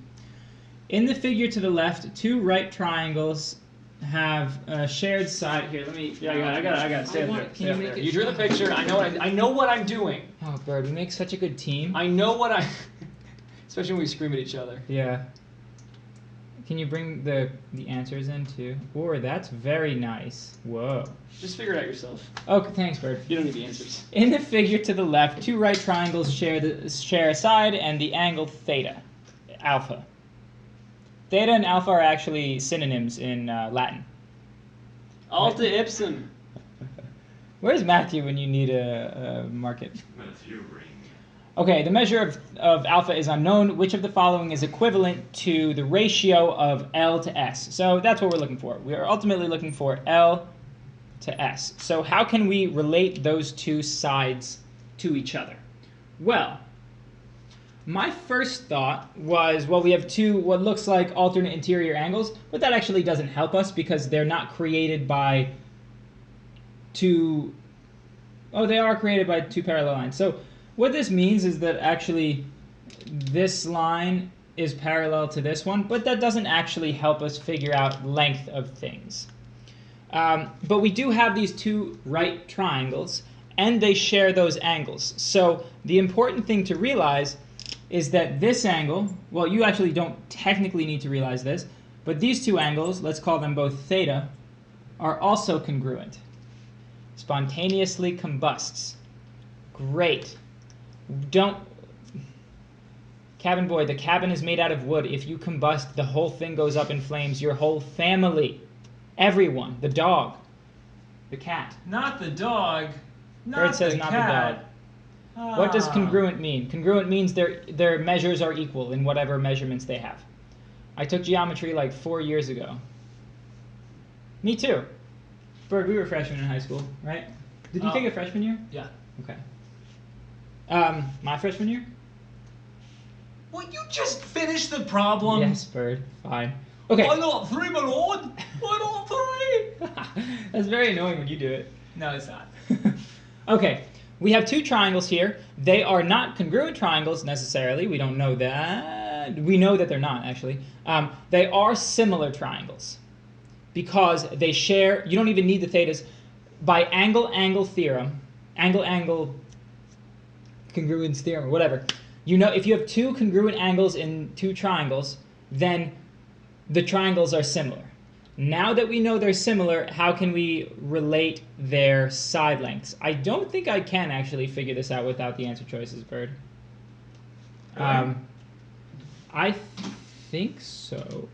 In the figure to the left, two right triangles have a shared side. Here, let me. Yeah, I got it. Stay up there. Can Stay you up make there. it You drew the picture. I know what I'm doing. Oh, Bird, we make such a good team. I know what I. Especially when we scream at each other. Yeah. Can you bring the answers in too? Or that's very nice. Whoa. Just figure it out yourself. Okay, thanks, Bird. You don't need the answers. In the figure to the left, two right triangles share a side and the angle theta, alpha. Theta and alpha are actually synonyms in Latin. Alta ipsum. Where's Matthew when you need a market? Matthew ring. Okay, the measure of alpha is unknown. Which of the following is equivalent to the ratio of L to S? So that's what we're looking for. We are ultimately looking for L to S. So how can we relate those two sides to each other? Well, my first thought was, well, we have two what looks like alternate interior angles, but that actually doesn't help us because they're not created by two... Oh, they are created by two parallel lines. So what this means is that actually this line is parallel to this one, but that doesn't actually help us figure out length of things. But we do have these two right triangles, and they share those angles. So the important thing to realize is that this angle, well, you actually don't technically need to realize this, but these two angles, let's call them both theta, are also congruent. Spontaneously combusts. Great. Don't... Cabin boy, the cabin is made out of wood. If you combust, the whole thing goes up in flames. Your whole family. Everyone. The dog. The cat. Not the dog. Bird says not the dog. What does congruent mean? Congruent means their measures are equal in whatever measurements they have. I took geometry like 4 years ago. Me too. Bird, we were freshmen in high school, right? Did you take a freshman year? Yeah. Okay. My freshman year? Will you just finish the problem? Yes, Bird. Fine. Okay. I got 3, my lord. I got 3. That's very annoying when you do it. No, it's not. Okay. We have two triangles here. They are not congruent triangles necessarily. We don't know that. We know that they're not, actually. They are similar triangles because they share, you don't even need the thetas. By angle-angle theorem, angle-angle congruence theorem, or whatever, you know if you have two congruent angles in two triangles, then the triangles are similar. Now that we know they're similar, how can we relate their side lengths? I don't think I can actually figure this out without the answer choices, Bird. I think so.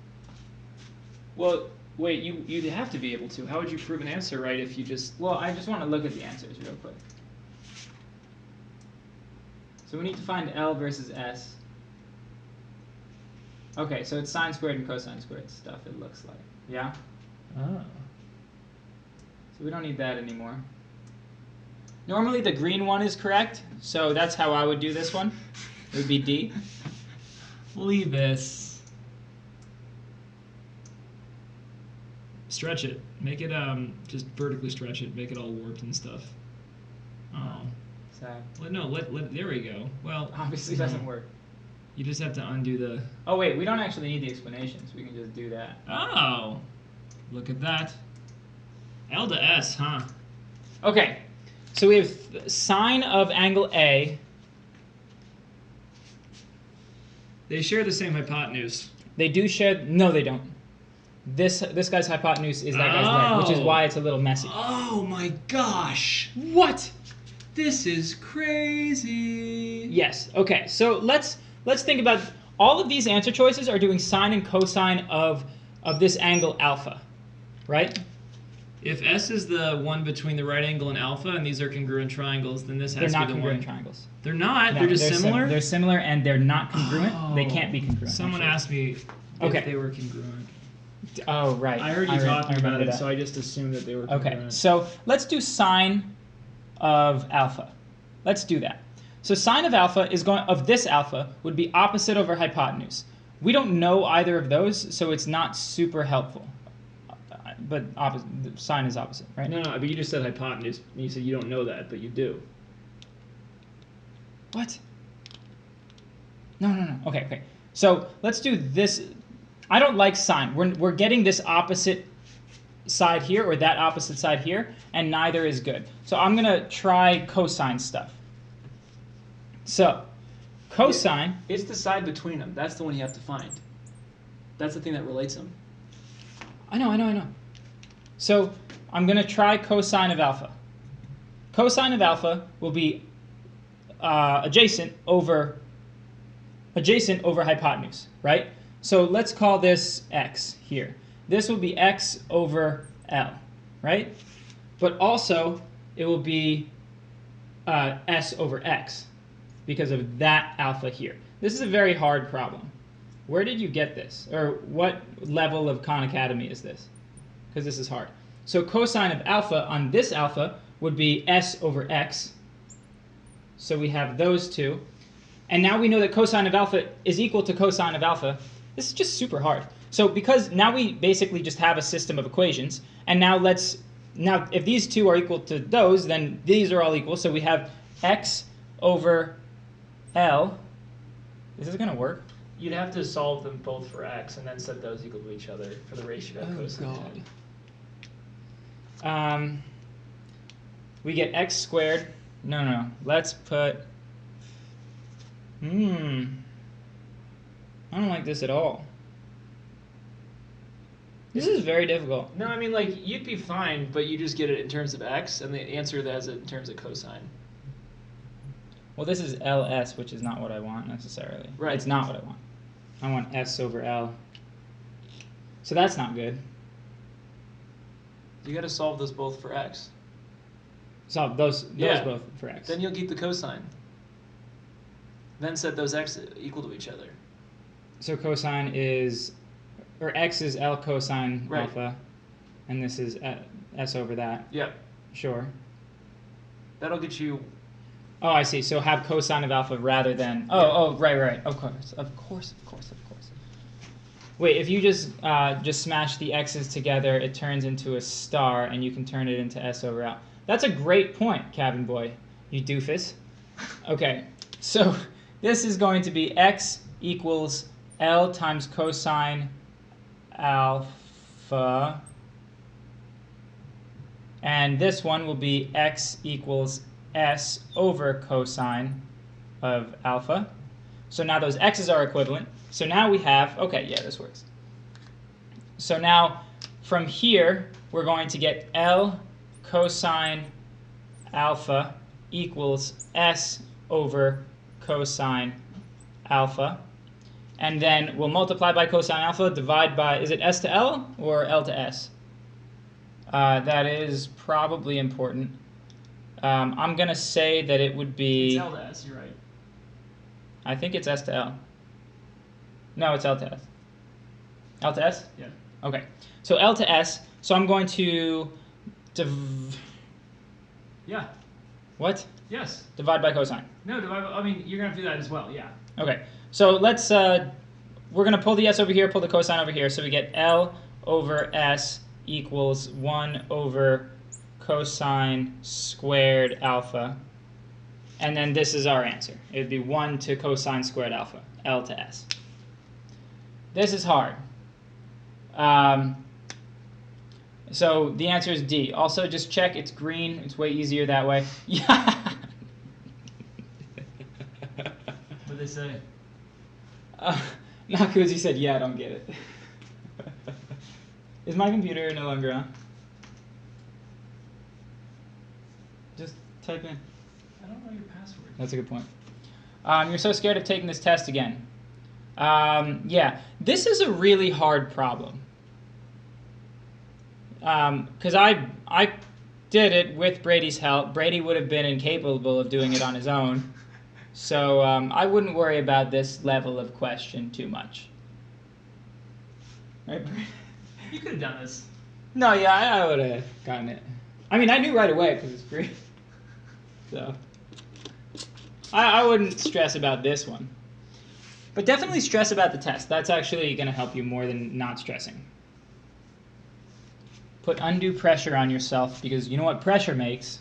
Well, wait, you'd have to be able to. How would you prove an answer right if you just... Well, I just want to look at the answers real quick. So we need to find L versus S. Okay, so it's sine squared and cosine squared stuff, it looks like. Yeah? Oh. So we don't need that anymore. Normally the green one is correct, so that's how I would do this one. It would be D. Leave this. Stretch it. Make it just vertically stretch it. Make it all warped and stuff. Oh. Sad. Well, no, let there we go. Well, Obviously doesn't work. You just have to undo the... Oh wait, we don't actually need the explanations. We can just do that. Oh. Look at that. L to S, huh? Okay, so we have sine of angle A. They share the same hypotenuse. They do share... No, they don't. This guy's hypotenuse is that guy's leg, which is why it's a little messy. Oh my gosh. What? This is crazy. Yes. Okay. So let's think about all of these answer choices are doing sine and cosine of this angle alpha, right? If S is the one between the right angle and alpha, and these are congruent triangles, then this has They're to not be the congruent one. triangles. They're not. No, they're just similar. They're similar and they're not congruent. They can't be congruent. Someone actually. asked me Okay. if they were congruent. Oh right. I heard you talking about it, that. so I just assumed that they were Okay, congruent. so let's do sine of alpha. Let's do that. So sine of alpha is going of this alpha would be opposite over hypotenuse. We don't know either of those, so it's not super helpful. But sine is opposite, right? No, but you just said hypotenuse. And you said you don't know that, but you do. What? No. Okay. So let's do this. I don't like sine. We're getting this opposite side here or that opposite side here, and neither is good. So I'm gonna try cosine stuff. So, cosine. It's the side between them. That's the one you have to find. That's the thing that relates them. I know. So I'm going to try cosine of alpha. Cosine of alpha will be adjacent over hypotenuse, right? So let's call this x here. This will be x over L, right? But also it will be s over x because of that alpha here. This is a very hard problem. Where did you get this? Or what level of Khan Academy is this? Because this is hard. So cosine of alpha on this alpha would be s over x. So we have those two. And now we know that cosine of alpha is equal to cosine of alpha. This is just super hard. So because now we basically just have a system of equations, and now if these two are equal to those, then these are all equal. So we have x over L. Is this going to work? You'd have to solve them both for x and then set those equal to each other for the ratio of cosine. We get x squared. No. Let's put. I don't like this at all. This is very difficult. No, I mean, like, you'd be fine, but you just get it in terms of x, and the answer that has it in terms of cosine. Well, this is ls, which is not what I want necessarily. Right. It's not what I want. I want s over L. So that's not good. You got to solve those both for x. Solve those Yeah. both for x. Then you'll keep the cosine. Then set those x equal to each other. So cosine is, or x is L cosine Right. alpha, and this is s over that. Yeah. Sure. That'll get you. Oh, I see. So have cosine of alpha rather than. Right. Of course. Wait, if you just smash the x's together, it turns into a star, and you can turn it into s over L. That's a great point, cabin boy. You doofus. Okay, so this is going to be x equals L times cosine alpha, and this one will be x equals s over cosine of alpha. So now those x's are equivalent. So now we have, okay, yeah, this works. So now from here, we're going to get L cosine alpha equals s over cosine alpha. And then we'll multiply by cosine alpha, divide by, is it s to L or L to s? That is probably important. I'm going to say that it would be... It's L to S, you're right. I think it's S to L. No, it's L to S. L to S? Yeah. Okay. So L to S. So I'm going to... Yeah. What? Yes. Divide by cosine. No, I mean, you're going to do that as well, yeah. Okay. So let's... we're going to pull the S over here, pull the cosine over here. So we get L over S equals 1 over cosine squared alpha. And then this is our answer. It would be 1 to cosine squared alpha, L to S. This is hard. So the answer is D. Also, just check it's green. It's way easier that way. Yeah. What'd they say? Nakuzi said, yeah, I don't get it. Is my computer no longer on? Just type in. I don't know your password. That's a good point. You're so scared of taking this test again. Yeah, this is a really hard problem. Because I did it with Brady's help. Brady would have been incapable of doing it on his own. So I wouldn't worry about this level of question too much. Right, Brady? You could have done this. No, yeah, I would have gotten it. I mean, I knew right away because it's free. So I wouldn't stress about this one. But definitely stress about the test. That's actually going to help you more than not stressing. Put undue pressure on yourself because you know what pressure makes?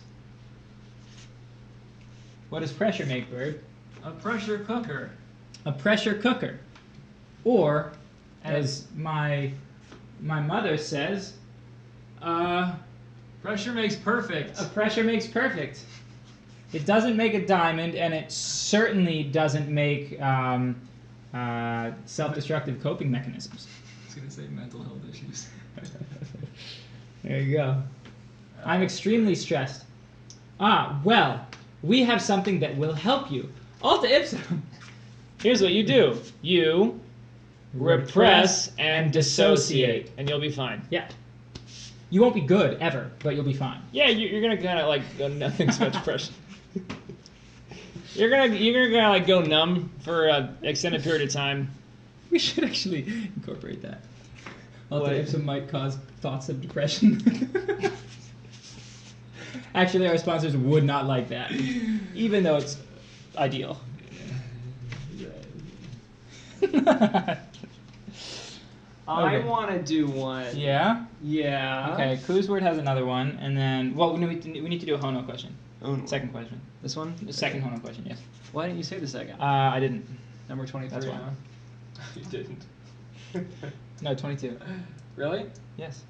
What does pressure make, Bird? A pressure cooker. A pressure cooker. Or, as my mother says, pressure makes perfect. A pressure makes perfect. It doesn't make a diamond, and it certainly doesn't make self-destructive coping mechanisms. gonna say mental health issues. There you go. I'm extremely stressed. Well, we have something that will help you. Alta ipsum. Here's what you do. You repress and dissociate, and you'll be fine. Yeah. You won't be good ever, but you'll be fine. Yeah, you're gonna kind of like go nothing's about depression. You're gonna kind of like go numb for an extended period of time. We should actually incorporate that. Alta What? ipsum might cause thoughts of depression. Actually, our sponsors would not like that, even though it's ideal. I Okay. want to do one. Yeah? Yeah. Okay, Clues Word has another one, and then, well, we need to do a Hono question. Oh, no. Second question. This one? The second Hono question, yes. Why didn't you say the second? I didn't. Number 23. That's why. Huh? You didn't. No, 22. Really? Yes.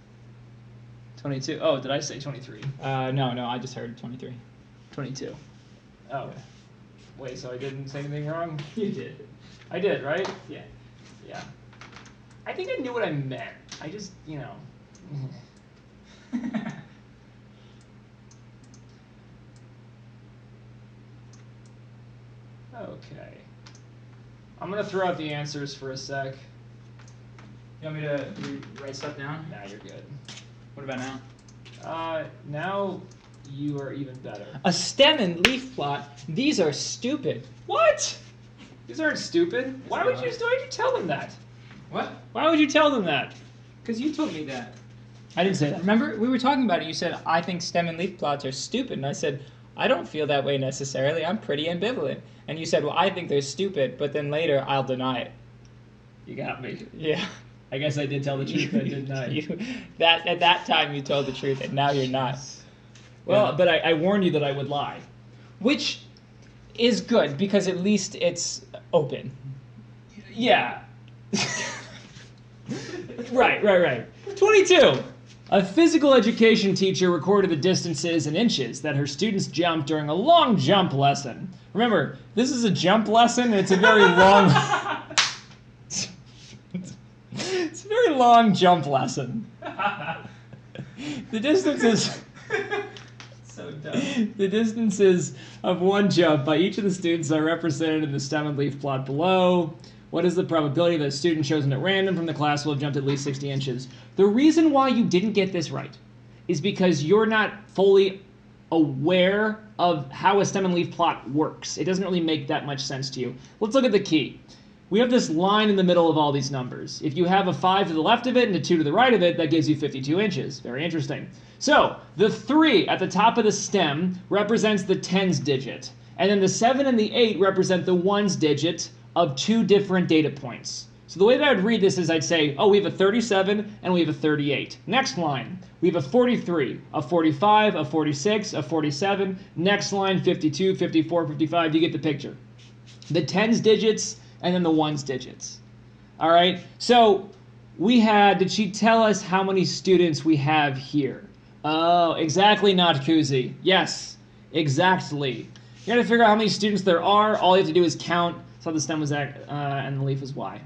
22. Oh, did I say 23? No, I just heard 23. 22. Oh. Wait, so I didn't say anything wrong? You did. I did, right? Yeah. Yeah. I think I knew what I meant. I just, Okay. I'm going to throw out the answers for a sec. You want me to write stuff down? Nah, you're good. What about now? Now you are even better. A stem and leaf plot. These are stupid. What? These aren't stupid. Why would you tell them that? What? Why would you tell them that? Because you told me that. I didn't say that. Remember, we were talking about it. You said, I think stem and leaf plots are stupid. And I said, I don't feel that way necessarily. I'm pretty ambivalent. And you said, well, I think they're stupid, but then later I'll deny it. You got me. Yeah. I guess I did tell the truth, then, didn't I? At that time you told the truth, and now you're not. Well, but I warned you that I would lie. Which is good, because at least it's open. Yeah. Right. 22. A physical education teacher recorded the distances in inches that her students jumped during a long jump lesson. Remember, this is a jump lesson, and it's a very long... It's a very long jump lesson. The distances... So dumb. The distances of one jump by each of the students are represented in the stem and leaf plot below. What is the probability that a student chosen at random from the class will have jumped at least 60 inches? The reason why you didn't get this right is because you're not fully aware of how a stem and leaf plot works. It doesn't really make that much sense to you. Let's look at the key. We have this line in the middle of all these numbers. If you have a 5 to the left of it and a 2 to the right of it, that gives you 52 inches. Very interesting. So, the 3 at the top of the stem represents the tens digit. And then the 7 and the 8 represent the ones digit of two different data points. So the way that I would read this is I'd say, oh, we have a 37 and we have a 38. Next line, we have a 43, a 45, a 46, a 47. Next line, 52, 54, 55. You get the picture. The tens digits and then the ones digits. All right, so we had, did she tell us how many students we have here? Oh, exactly, not Kuzi. Yes, exactly. You gotta figure out how many students there are. All you have to do is count. So the stem was X, and the leaf was Y.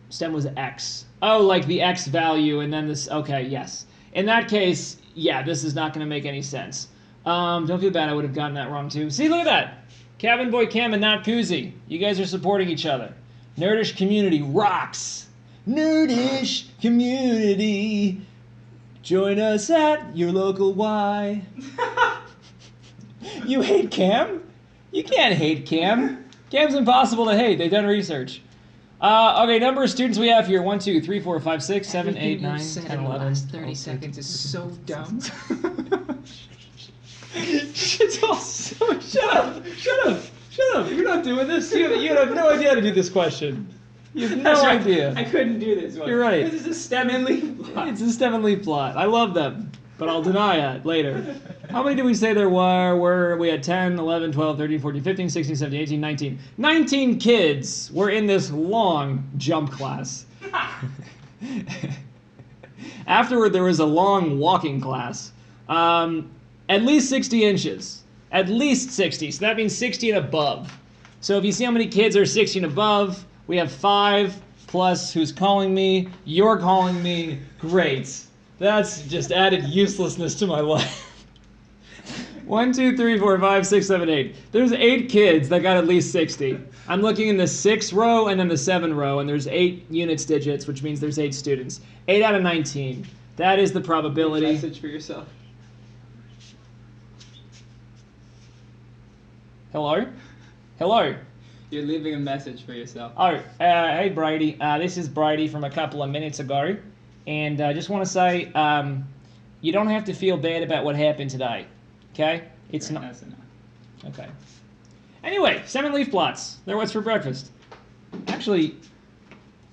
Stem was X. Oh, like the X value, and then this, okay, yes. In that case, yeah, this is not gonna make any sense. Don't feel bad, I would have gotten that wrong too. See, look at that. Cabin Boy Cam and Not Koozie. You guys are supporting each other. Nerdish community rocks. Nerdish community. Join us at your local Y. You hate Cam? You can't hate Cam. Cam's impossible to hate. They've done research. Okay, number of students we have here. 1, 2, 3, 4, 5, 6, 7, 8, 9, 10, 11. 30 seconds is so dumb. It's all so... Shut up! You're not doing this. You have no idea how to do this question. You have no idea. I couldn't do this one. You're right. This is a stem and leaf plot. It's a stem and leaf plot. I love them, but I'll deny it later. How many did we say there were? We had 10, 11, 12, 13, 14, 15, 16, 17, 18, 19. 19 kids were in this long jump class. Afterward, there was a long walking class. At least 60 inches. At least 60. So that means 60 and above. So if you see how many kids are 60 and above, We have 5 plus who's calling me. You're calling me. Great. That's just added uselessness to my life. 1, 2, 3, 4, 5, 6, 7, 8. There's 8 kids that got at least 60. I'm looking in the 6 row and then the 7 row, and there's 8 units digits, which means there's 8 students. 8 out of 19. That is the probability. Message for yourself. Hello? Hello? You're leaving a message for yourself. Oh, hey Brady. This is Brady from a couple of minutes ago, and I just want to say, you don't have to feel bad about what happened today. Okay? It's not. That's enough. Okay. Anyway, 7 leaf plots. They're what's for breakfast. Actually,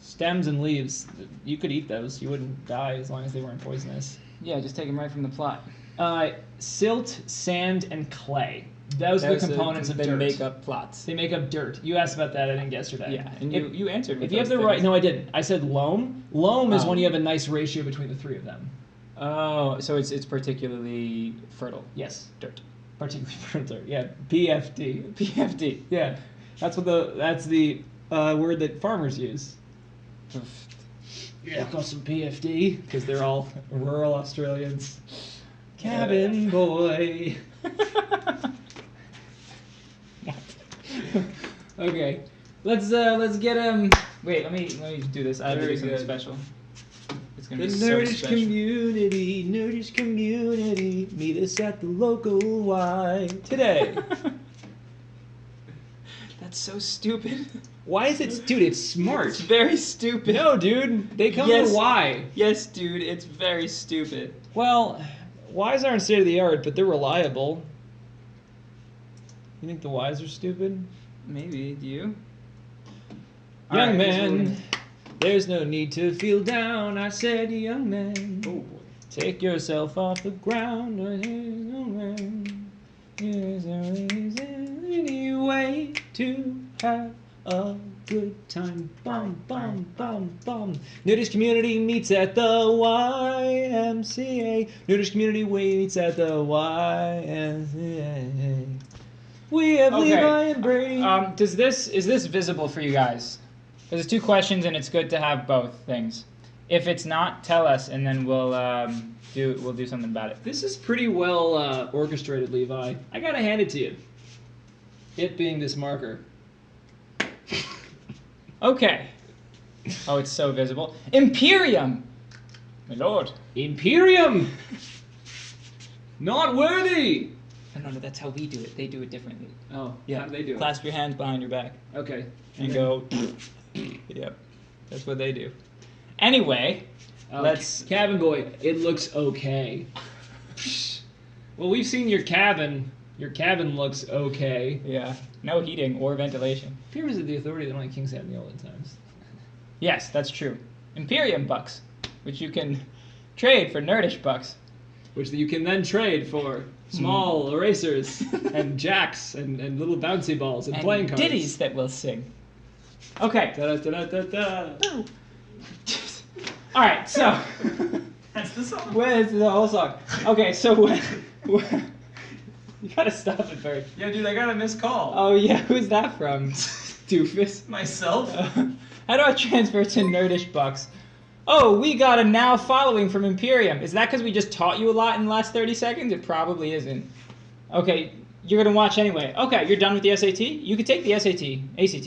stems and leaves, you could eat those. You wouldn't die as long as they weren't poisonous. Yeah, just take them right from the plot. Silt, sand, and clay. Those are the components of dirt. They make up plots. They make up dirt. You asked about that, I think, yesterday. Yeah, and you answered with If you have those the right... things. No, I didn't. I said loam. Loam is when you have a nice ratio between the 3 of them. Oh, so it's particularly fertile. Yes. Dirt. Particularly fertile dirt. Yeah, PFD. PFD. Yeah, that's the word that farmers use. Yeah, got some PFD because they're all rural Australians. Cabin boy. Okay, let's get him. Wait, let me do this. I have to do something special. It's gonna The be so nerdish special. nerdish community, meet us at the local Y today. That's so stupid. Why is it, dude? It's smart. It's very stupid. No, dude, they come Yes. with Y. Yes, dude, it's very stupid. Well, Ys aren't state of the art, but they're reliable. You think the Ys are stupid? Maybe. Do you? Young Alright, man, there's no need to feel down. I said, young man, Oh boy. take yourself off the ground. Young man, there's always any way to have a good time. Bum, bum, bum, bum. Nudist community meets at the YMCA. Nudist community meets at the YMCA. We have Okay. Levi and Brady. Is this visible for you guys? There's 2 questions, and it's good to have both things. If it's not, tell us, and then we'll do something about it. This is pretty well orchestrated, Levi. I gotta hand it to you. It being this marker. Okay. Oh, it's so visible. Imperium. My lord. Imperium! Not worthy! No, that's how we do it. They do it differently. Oh, Yeah. how do they do it? Clasp your hands behind your back Okay. and go. Yep. That's what they do. Anyway, let's. Cabin boy, it looks okay. Well, we've seen your cabin. Your cabin looks okay. Yeah. No heating or ventilation. Pyramids are the authority that only kings had in the olden times. Yes, that's true. Imperium bucks, which you can trade for nerdish bucks. Which you can then trade for small erasers and jacks and little bouncy balls and playing cards. Ditties that will sing. Okay. Da-da-da-da-da. All right. So. That's the song. Where's the whole song? Okay. So you gotta stop it, Bert. Yeah, dude, I got a missed call. Oh yeah. Who's that from? Doofus. Myself? How do I transfer to nerdish bucks? Oh, we got a now following from Imperium. Is that because we just taught you a lot in the last 30 seconds? It probably isn't. Okay, you're going to watch anyway. Okay, you're done with the SAT? You could take the SAT, ACT.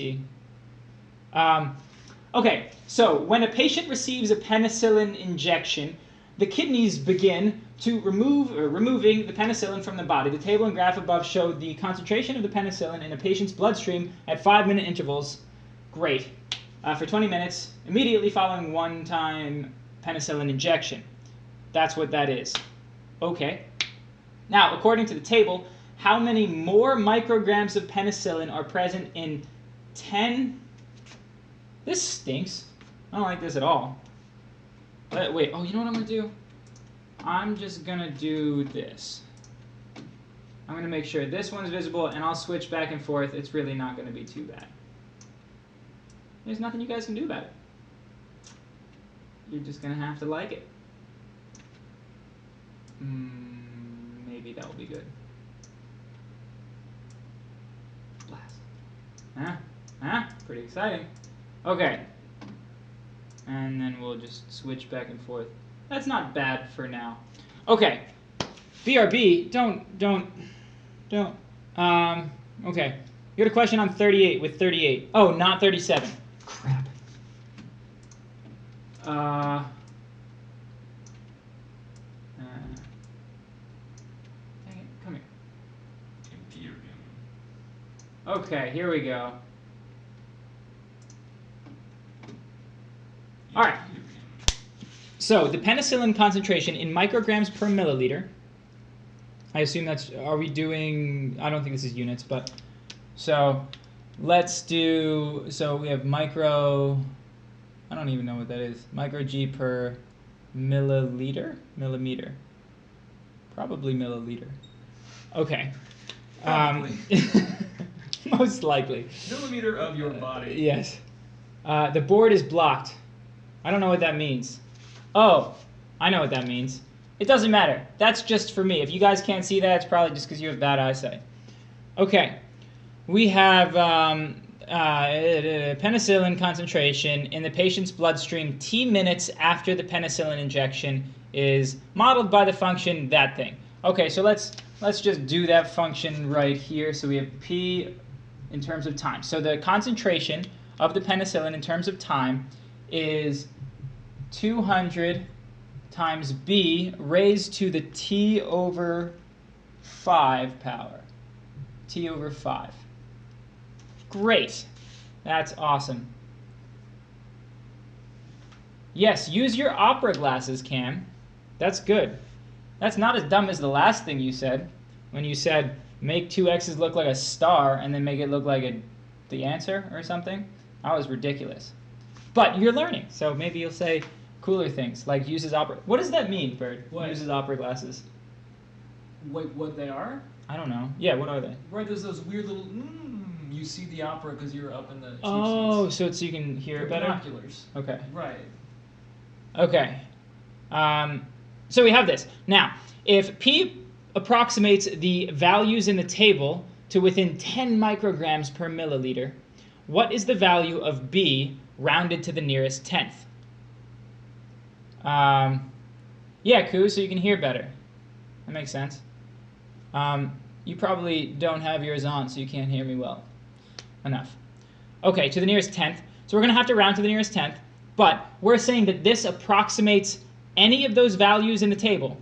Okay, so when a patient receives a penicillin injection, the kidneys begin to removing the penicillin from the body. The table and graph above show the concentration of the penicillin in a patient's bloodstream at 5-minute intervals. Great. For 20 minutes, immediately following one-time penicillin injection. That's what that is. Okay. Now, according to the table, how many more micrograms of penicillin are present in 10... This stinks. I don't like this at all. Wait, oh, you know what I'm going to do? I'm just going to do this. I'm going to make sure this one's visible, and I'll switch back and forth. It's really not going to be too bad. There's nothing you guys can do about it. You're just going to have to like it. Maybe that will be good. Blast. Huh? Pretty exciting. Okay. And then we'll just switch back and forth. That's not bad for now. Okay. BRB, don't. Okay. You got a question on 38 with 38. Oh, not 37. Crap. Dang it, come here. Imperium. Okay, here we go. All right. So the penicillin concentration in micrograms per milliliter. I assume that's, are we doing, I don't think this is units, but, so let's do, so we have micro, I don't even know what that is, micro G per milliliter? Millimeter. Probably milliliter. Okay. Probably. Most likely. Millimeter of your body. Yes. The board is blocked. I don't know what that means. Oh, I know what that means. It doesn't matter. That's just for me. If you guys can't see that, it's probably just because you have bad eyesight. Okay. We have penicillin concentration in the patient's bloodstream T minutes after the penicillin injection is modeled by the function that thing. Okay, so let's just do that function right here. So we have P in terms of time. So the concentration of the penicillin in terms of time is 200 times B raised to the T over 5 power. T over 5. Great. That's awesome. Yes, use your opera glasses, Cam. That's good. That's not as dumb as the last thing you said, when you said make two X's look like a star and then make it look like the answer or something. That was ridiculous. But you're learning, so maybe you'll say cooler things, like uses opera. What does that mean, Bird? What? Uses opera glasses. Wait, what they are? I don't know. Yeah, what are they? Right, there's those weird little. You see the opera because you're up in the. Oh, so it's so you can hear They're it better. binoculars. Okay. Right. Okay. So we have this. Now, if P approximates the values in the table to within 10 micrograms per milliliter, what is the value of B rounded to the nearest tenth? Yeah, Koo, so you can hear better. That makes sense. You probably don't have yours on, so you can't hear me well enough. Okay, to the nearest tenth. So we're going to have to round to the nearest tenth, but we're saying that this approximates any of those values in the table,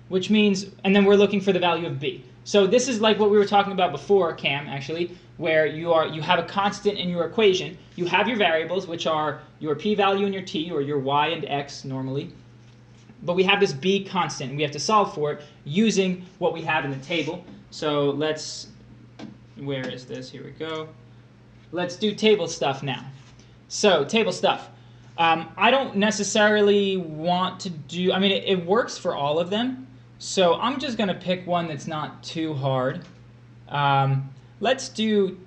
which means, and then we're looking for the value of B. So this is like what we were talking about before, Cam, actually, where you have a constant in your equation. You have your variables, which are your p-value and your t, or your y and x normally. But we have this b constant, and we have to solve for it using what we have in the table. So let's, where is this? Here we go. Let's do table stuff now. So table stuff. I don't necessarily want to do, I mean, it works for all of them. So I'm just going to pick one that's not too hard. Let's do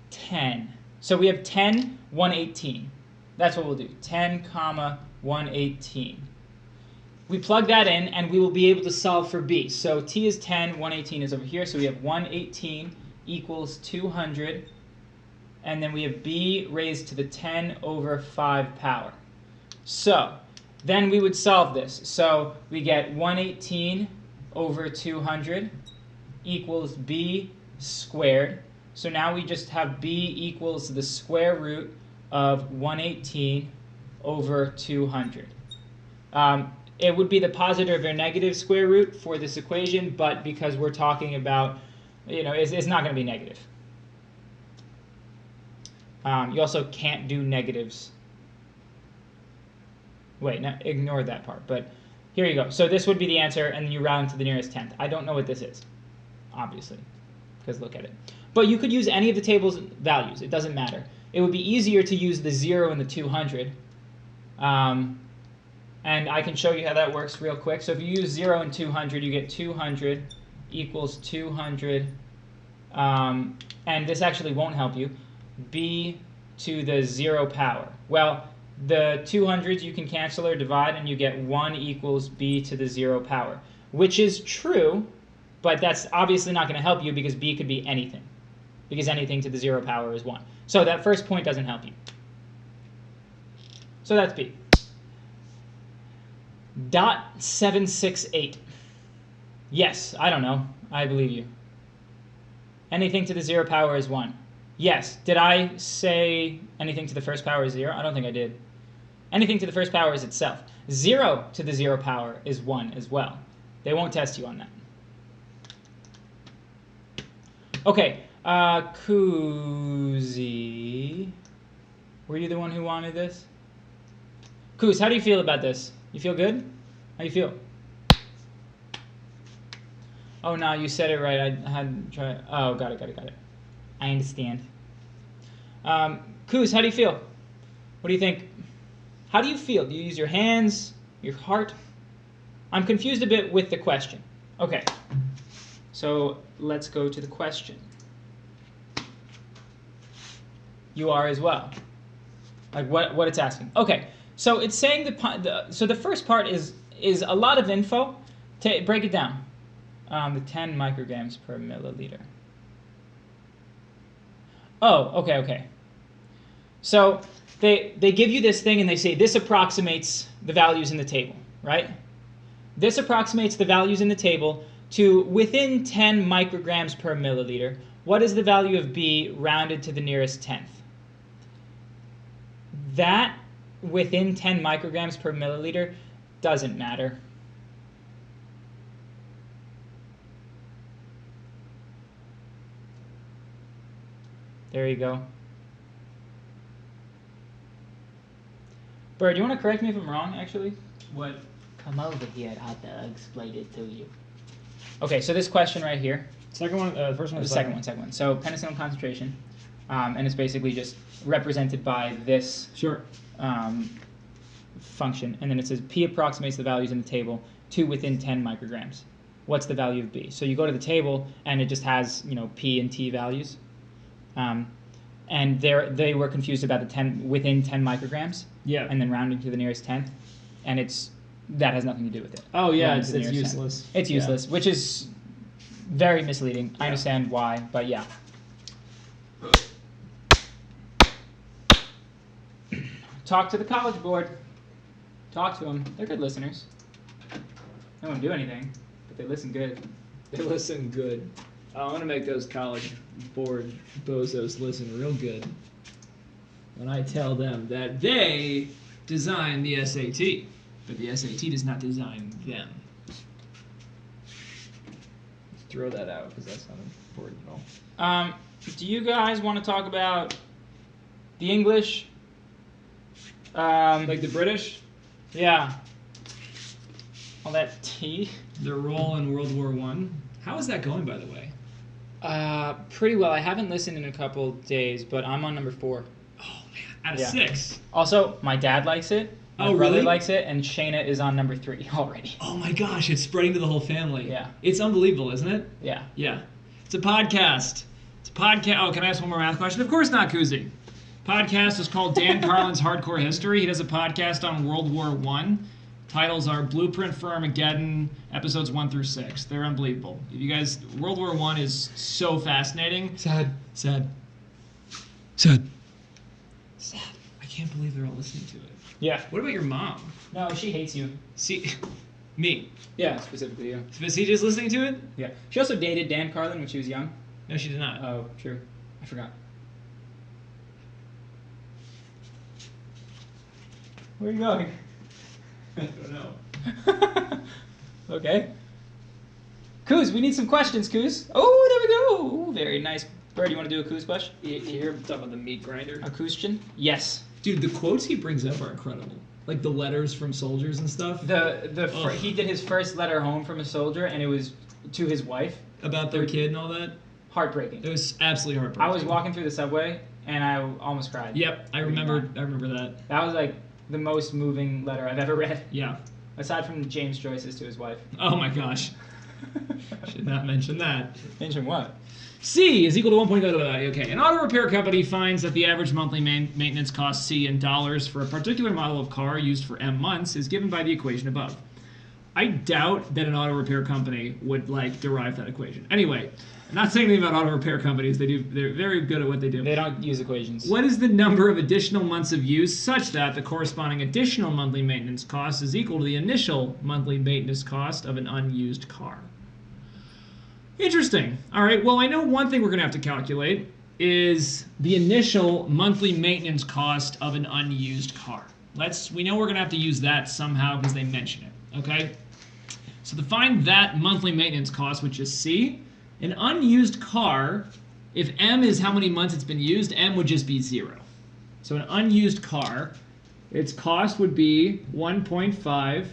10. So we have 10, 118. That's what we'll do. 10, 118. We plug that in, and we will be able to solve for b. So t is 10, 118 is over here. So we have 118 equals 200. And then we have b raised to the 10 over 5 power. So then we would solve this. So we get 118 over 200 equals b squared. So now we just have b equals the square root of 118 over 200. It would be the positive or negative square root for this equation, but because we're talking about, it's not going to be negative. You also can't do negatives. Wait, no, ignore that part. But here you go. So this would be the answer, and then you round to the nearest tenth. I don't know what this is, obviously, because look at it. But you could use any of the table's values. It doesn't matter. It would be easier to use the 0 and the 200. And I can show you how that works real quick. So if you use 0 and 200, you get 200 equals 200. And this actually won't help you. B to the 0 power. Well, the 200s you can cancel or divide, and you get 1 equals b to the 0 power, which is true, but that's obviously not going to help you because b could be anything, because anything to the 0 power is 1. So that first point doesn't help you. So that's B. .768. Yes, I don't know. I believe you. Anything to the 0 power is 1. Yes. Did I say anything to the first power is 0? I don't think I did. Anything to the first power is itself. 0 to the 0 power is 1 as well. They won't test you on that. Okay. Kuzi. Were you the one who wanted this? Kuz, how do you feel about this? You feel good? How you feel? Oh, no, you said it right. I had to try. Oh, got it. I understand. Kuz, how do you feel? What do you think? How do you feel? Do you use your hands, your heart? I'm confused a bit with the question. Okay, so let's go to the question. You are as well. Like what it's asking. Okay, so it's saying so the first part is a lot of info. Break it down. The 10 micrograms per milliliter. Oh, okay. So they give you this thing and they say this approximates the values in the table, right? This approximates the values in the table to within 10 micrograms per milliliter. What is the value of B rounded to the nearest tenth? That within 10 micrograms per milliliter doesn't matter. There you go. Bird, you want to correct me if I'm wrong, actually? What? Come over here, I'll explain it to you. Okay, so this question right here. Second one, first one. The second one. So penicillin concentration, and it's basically just represented by this function, and then it says P approximates the values in the table to within 10 micrograms. What's the value of B? So you go to the table, and it just has P and T values, and they were confused about the within 10 micrograms, and then rounding to the nearest tenth, and that has nothing to do with it. Oh yeah, it's useless. It's useless, which is very misleading. I understand why, but yeah. Talk to the college board. Talk to them. They're good listeners. They won't do anything, but they listen good. They listen good. I want to make those college board bozos listen real good when I tell them that they design the SAT, but the SAT does not design them. Let's throw that out because that's not important at all. Do you guys want to talk about the English? Like the British? Yeah. All that tea. Their role in World War I. How is that going, by the way? Pretty well. I haven't listened in a couple days, but I'm on number 4. Oh man, out of 6. Also, my dad likes it. My brother really? likes it, and Shayna is on number 3 already. Oh my gosh, it's spreading to the whole family. Yeah. It's unbelievable, isn't it? Yeah. Yeah. It's a podcast. Oh, can I ask one more math question? Of course not, Kuzi. Podcast is called Dan Carlin's Hardcore History. He does a podcast on World War I. Titles are Blueprint for Armageddon, episodes 1 through 6. They're unbelievable. If you guys, World War I is so fascinating. Sad. I can't believe they're all listening to it. Yeah. What about your mom? No, she hates you. See, me. Yeah, specifically you. Is he just listening to it? Yeah. She also dated Dan Carlin when she was young. No, she did not. Oh, true. I forgot. Where are you going? I don't know. Okay. Kuz, we need some questions, Kuz. Oh, there we go. Ooh, very nice. Bird, you want to do a Kuz question? You hear him talking about the meat grinder? A question? Yes. Dude, the quotes he brings up are incredible. Like the letters from soldiers and stuff. He did his first letter home from a soldier, and it was to his wife. About their kid and all that? Heartbreaking. It was absolutely heartbreaking. I was walking through the subway, and I almost cried. Yep, I remember that. That was like the most moving letter I've ever read. Yeah. Aside from James Joyce's to his wife. Oh my gosh. Should not mention that. Mention what? C is equal to 1.0. Okay. An auto repair company finds that the average monthly maintenance cost C in dollars for a particular model of car used for M months is given by the equation above. I doubt that an auto repair company would like derive that equation. Anyway, I'm not saying anything about auto repair companies. They're very good at what they do. They don't use equations. What is the number of additional months of use such that the corresponding additional monthly maintenance cost is equal to the initial monthly maintenance cost of an unused car? Interesting. All right, well, I know one thing we're going to have to calculate is the initial monthly maintenance cost of an unused car. We know we're going to have to use that somehow because they mention it, okay? So to find that monthly maintenance cost, which is C, an unused car, if M is how many months it's been used, M would just be 0. So an unused car, its cost would be 1.5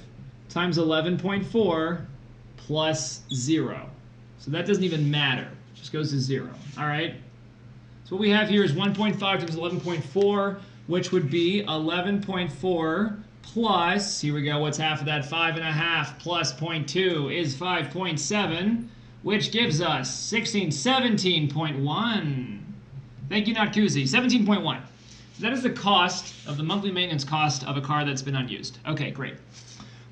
times 11.4 plus 0. So that doesn't even matter. It just goes to 0. All right? So what we have here is 1.5 times 11.4, which would be 11.4 plus, here we go, what's half of that? 5.5 plus 0.2 is 5.7, which gives us 17.1. Thank you, not Kuzi. 17.1. So that is the cost of the monthly maintenance cost of a car that's been unused. Okay, great.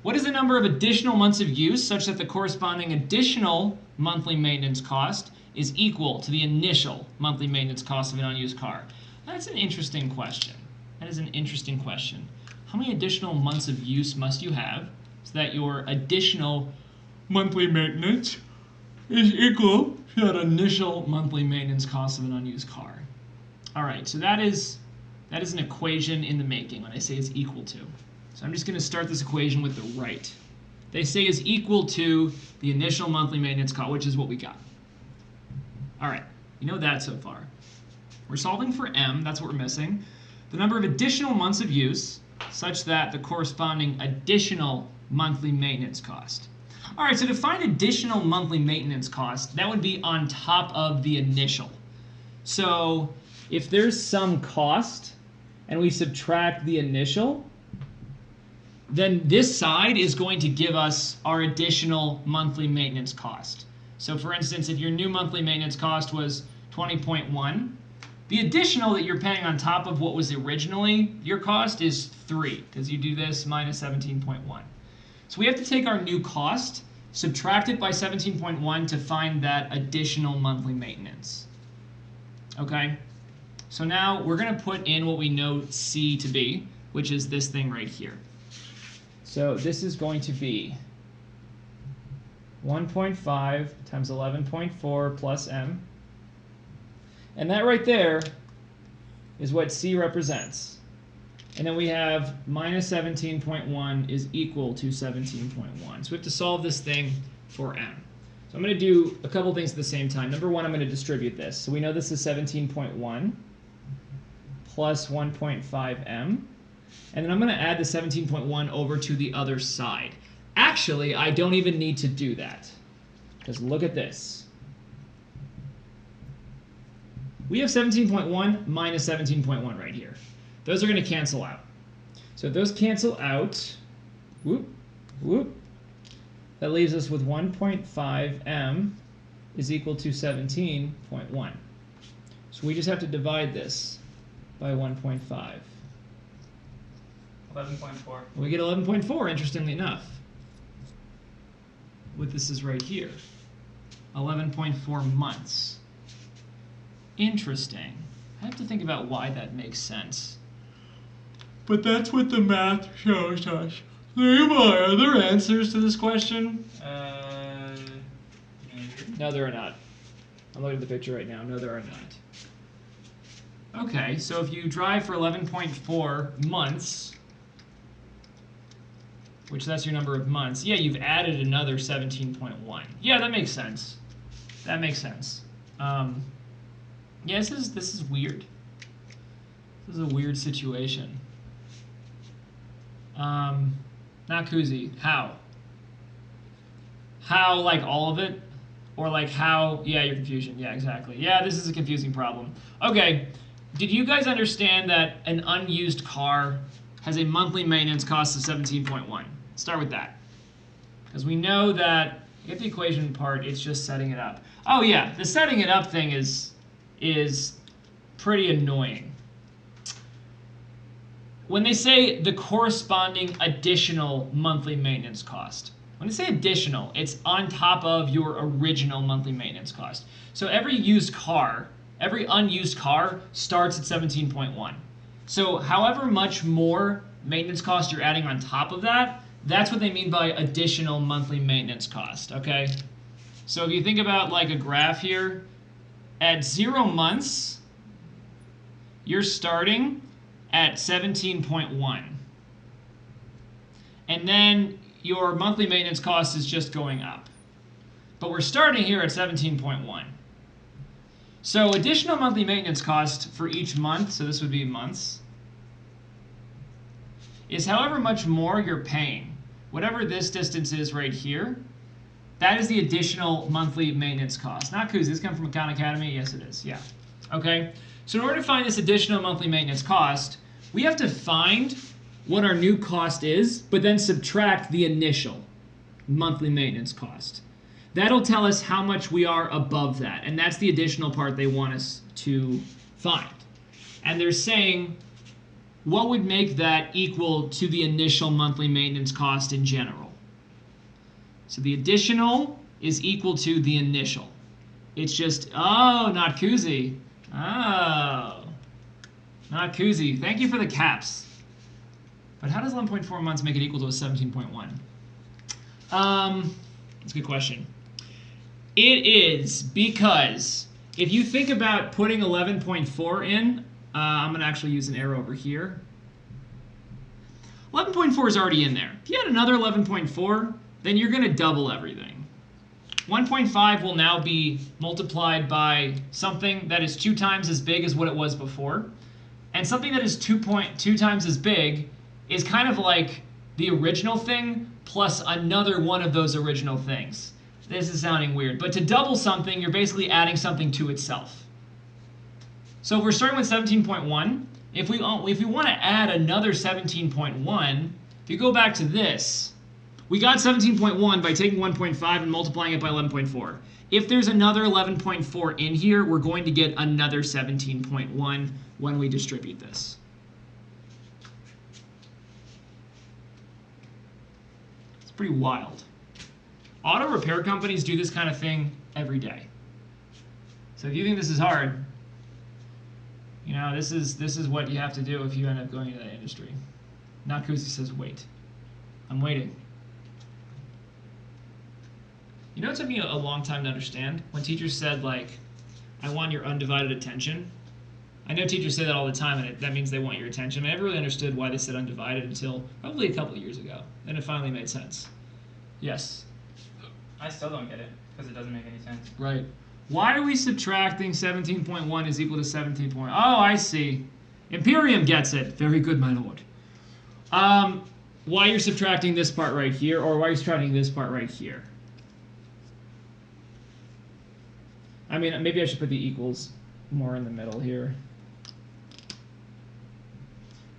What is the number of additional months of use such that the corresponding additional monthly maintenance cost is equal to the initial monthly maintenance cost of an unused car? That's an interesting question. That is an interesting question. How many additional months of use must you have so that your additional monthly maintenance is equal to that initial monthly maintenance cost of an unused car? All right, so that is an equation in the making when I say it's equal to. So I'm just going to start this equation with the right. They say is equal to the initial monthly maintenance cost, which is what we got. All right, you know that so far. We're solving for M, that's what we're missing. The number of additional months of use such that the corresponding additional monthly maintenance cost. All right, so to find additional monthly maintenance cost, that would be on top of the initial. So if there's some cost and we subtract the initial, then this side is going to give us our additional monthly maintenance cost. So for instance, if your new monthly maintenance cost was 20.1, the additional that you're paying on top of what was originally your cost is 3, because you do this minus 17.1. So we have to take our new cost, subtract it by 17.1 to find that additional monthly maintenance. Okay? So now we're going to put in what we know C to be, which is this thing right here. So this is going to be 1.5 times 11.4 plus M. And that right there is what C represents. And then we have minus 17.1 is equal to 17.1. So we have to solve this thing for M. So I'm going to do a couple things at the same time. Number one, I'm going to distribute this. So we know this is 17.1 plus 1.5M. And then I'm going to add the 17.1 over to the other side. Actually, I don't even need to do that. Because look at this. We have 17.1 minus 17.1 right here. Those are going to cancel out. So if those cancel out, whoop, whoop, that leaves us with 1.5m is equal to 17.1. So we just have to divide this by 1.5. 11.4. We get 11.4, interestingly enough. What this is right here. 11.4 months. Interesting. I have to think about why that makes sense. But that's what the math shows us. Are there answers to this question? Maybe. No, there are not. I'm looking at the picture right now. No, there are not. Okay, so if you drive for 11.4 months, which that's your number of months, yeah, you've added another 17.1. Yeah, that makes sense. That makes sense. Yeah, this is weird. This is a weird situation. Not koozie. How? How, like all of it? Or like how, yeah, your confusion. Yeah, exactly. Yeah, this is a confusing problem. Okay, did you guys understand that an unused car has a monthly maintenance cost of 17.1? Start with that. Because we know that, get the equation part, it's just setting it up. Oh yeah, the setting it up thing is pretty annoying. When they say the corresponding additional monthly maintenance cost, When I say additional, it's on top of your original monthly maintenance cost. So every used car, every unused car starts at 17.1. So however much more maintenance cost you're adding on top of that, that's what they mean by additional monthly maintenance cost, okay? So if you think about like a graph here, at 0 months, you're starting at 17.1. And then your monthly maintenance cost is just going up. But we're starting here at 17.1. So additional monthly maintenance cost for each month, so this would be months, is however much more you're paying. Whatever this distance is right here, that is the additional monthly maintenance cost. Not Kuz, this come from Khan Academy? Yes, it is, yeah. Okay, so in order to find this additional monthly maintenance cost, we have to find what our new cost is, but then subtract the initial monthly maintenance cost. That'll tell us how much we are above that, and that's the additional part they want us to find. And they're saying, what would make that equal to the initial monthly maintenance cost in general? So the additional is equal to the initial. It's just, oh, not Kuzi. Oh, not Kuzi. Thank you for the caps. But how does 11.4 months make it equal to a 17.1? That's a good question. It is because if you think about putting 11.4 in, I'm going to actually use an arrow over here. 11.4 is already in there. If you had another 11.4, then you're going to double everything. 1.5 will now be multiplied by something that is 2 times as big as what it was before. And something that is 2.2 times as big is kind of like the original thing plus another one of those original things. This is sounding weird, but to double something, you're basically adding something to itself. So if we're starting with 17.1, if we want to add another 17.1, if you go back to this, we got 17.1 by taking 1.5 and multiplying it by 11.4. If there's another 11.4 in here, we're going to get another 17.1 when we distribute this. It's pretty wild. Auto repair companies do this kind of thing every day. So if you think this is hard, you know, this is what you have to do if you end up going into that industry. Nakuzi says, wait. I'm waiting. You know, it took me a long time to understand when teachers said, like, I want your undivided attention. I know teachers say that all the time, and that means they want your attention. I never really understood why they said undivided until probably a couple of years ago. Then it finally made sense. Yes? I still don't get it, because it doesn't make any sense. Right. Why are we subtracting 17.1 is equal to 17. Oh, I see. Imperium gets it. Very good, my lord. Why you're subtracting this part right here, or why you're subtracting this part right here? I mean, maybe I should put the equals more in the middle here.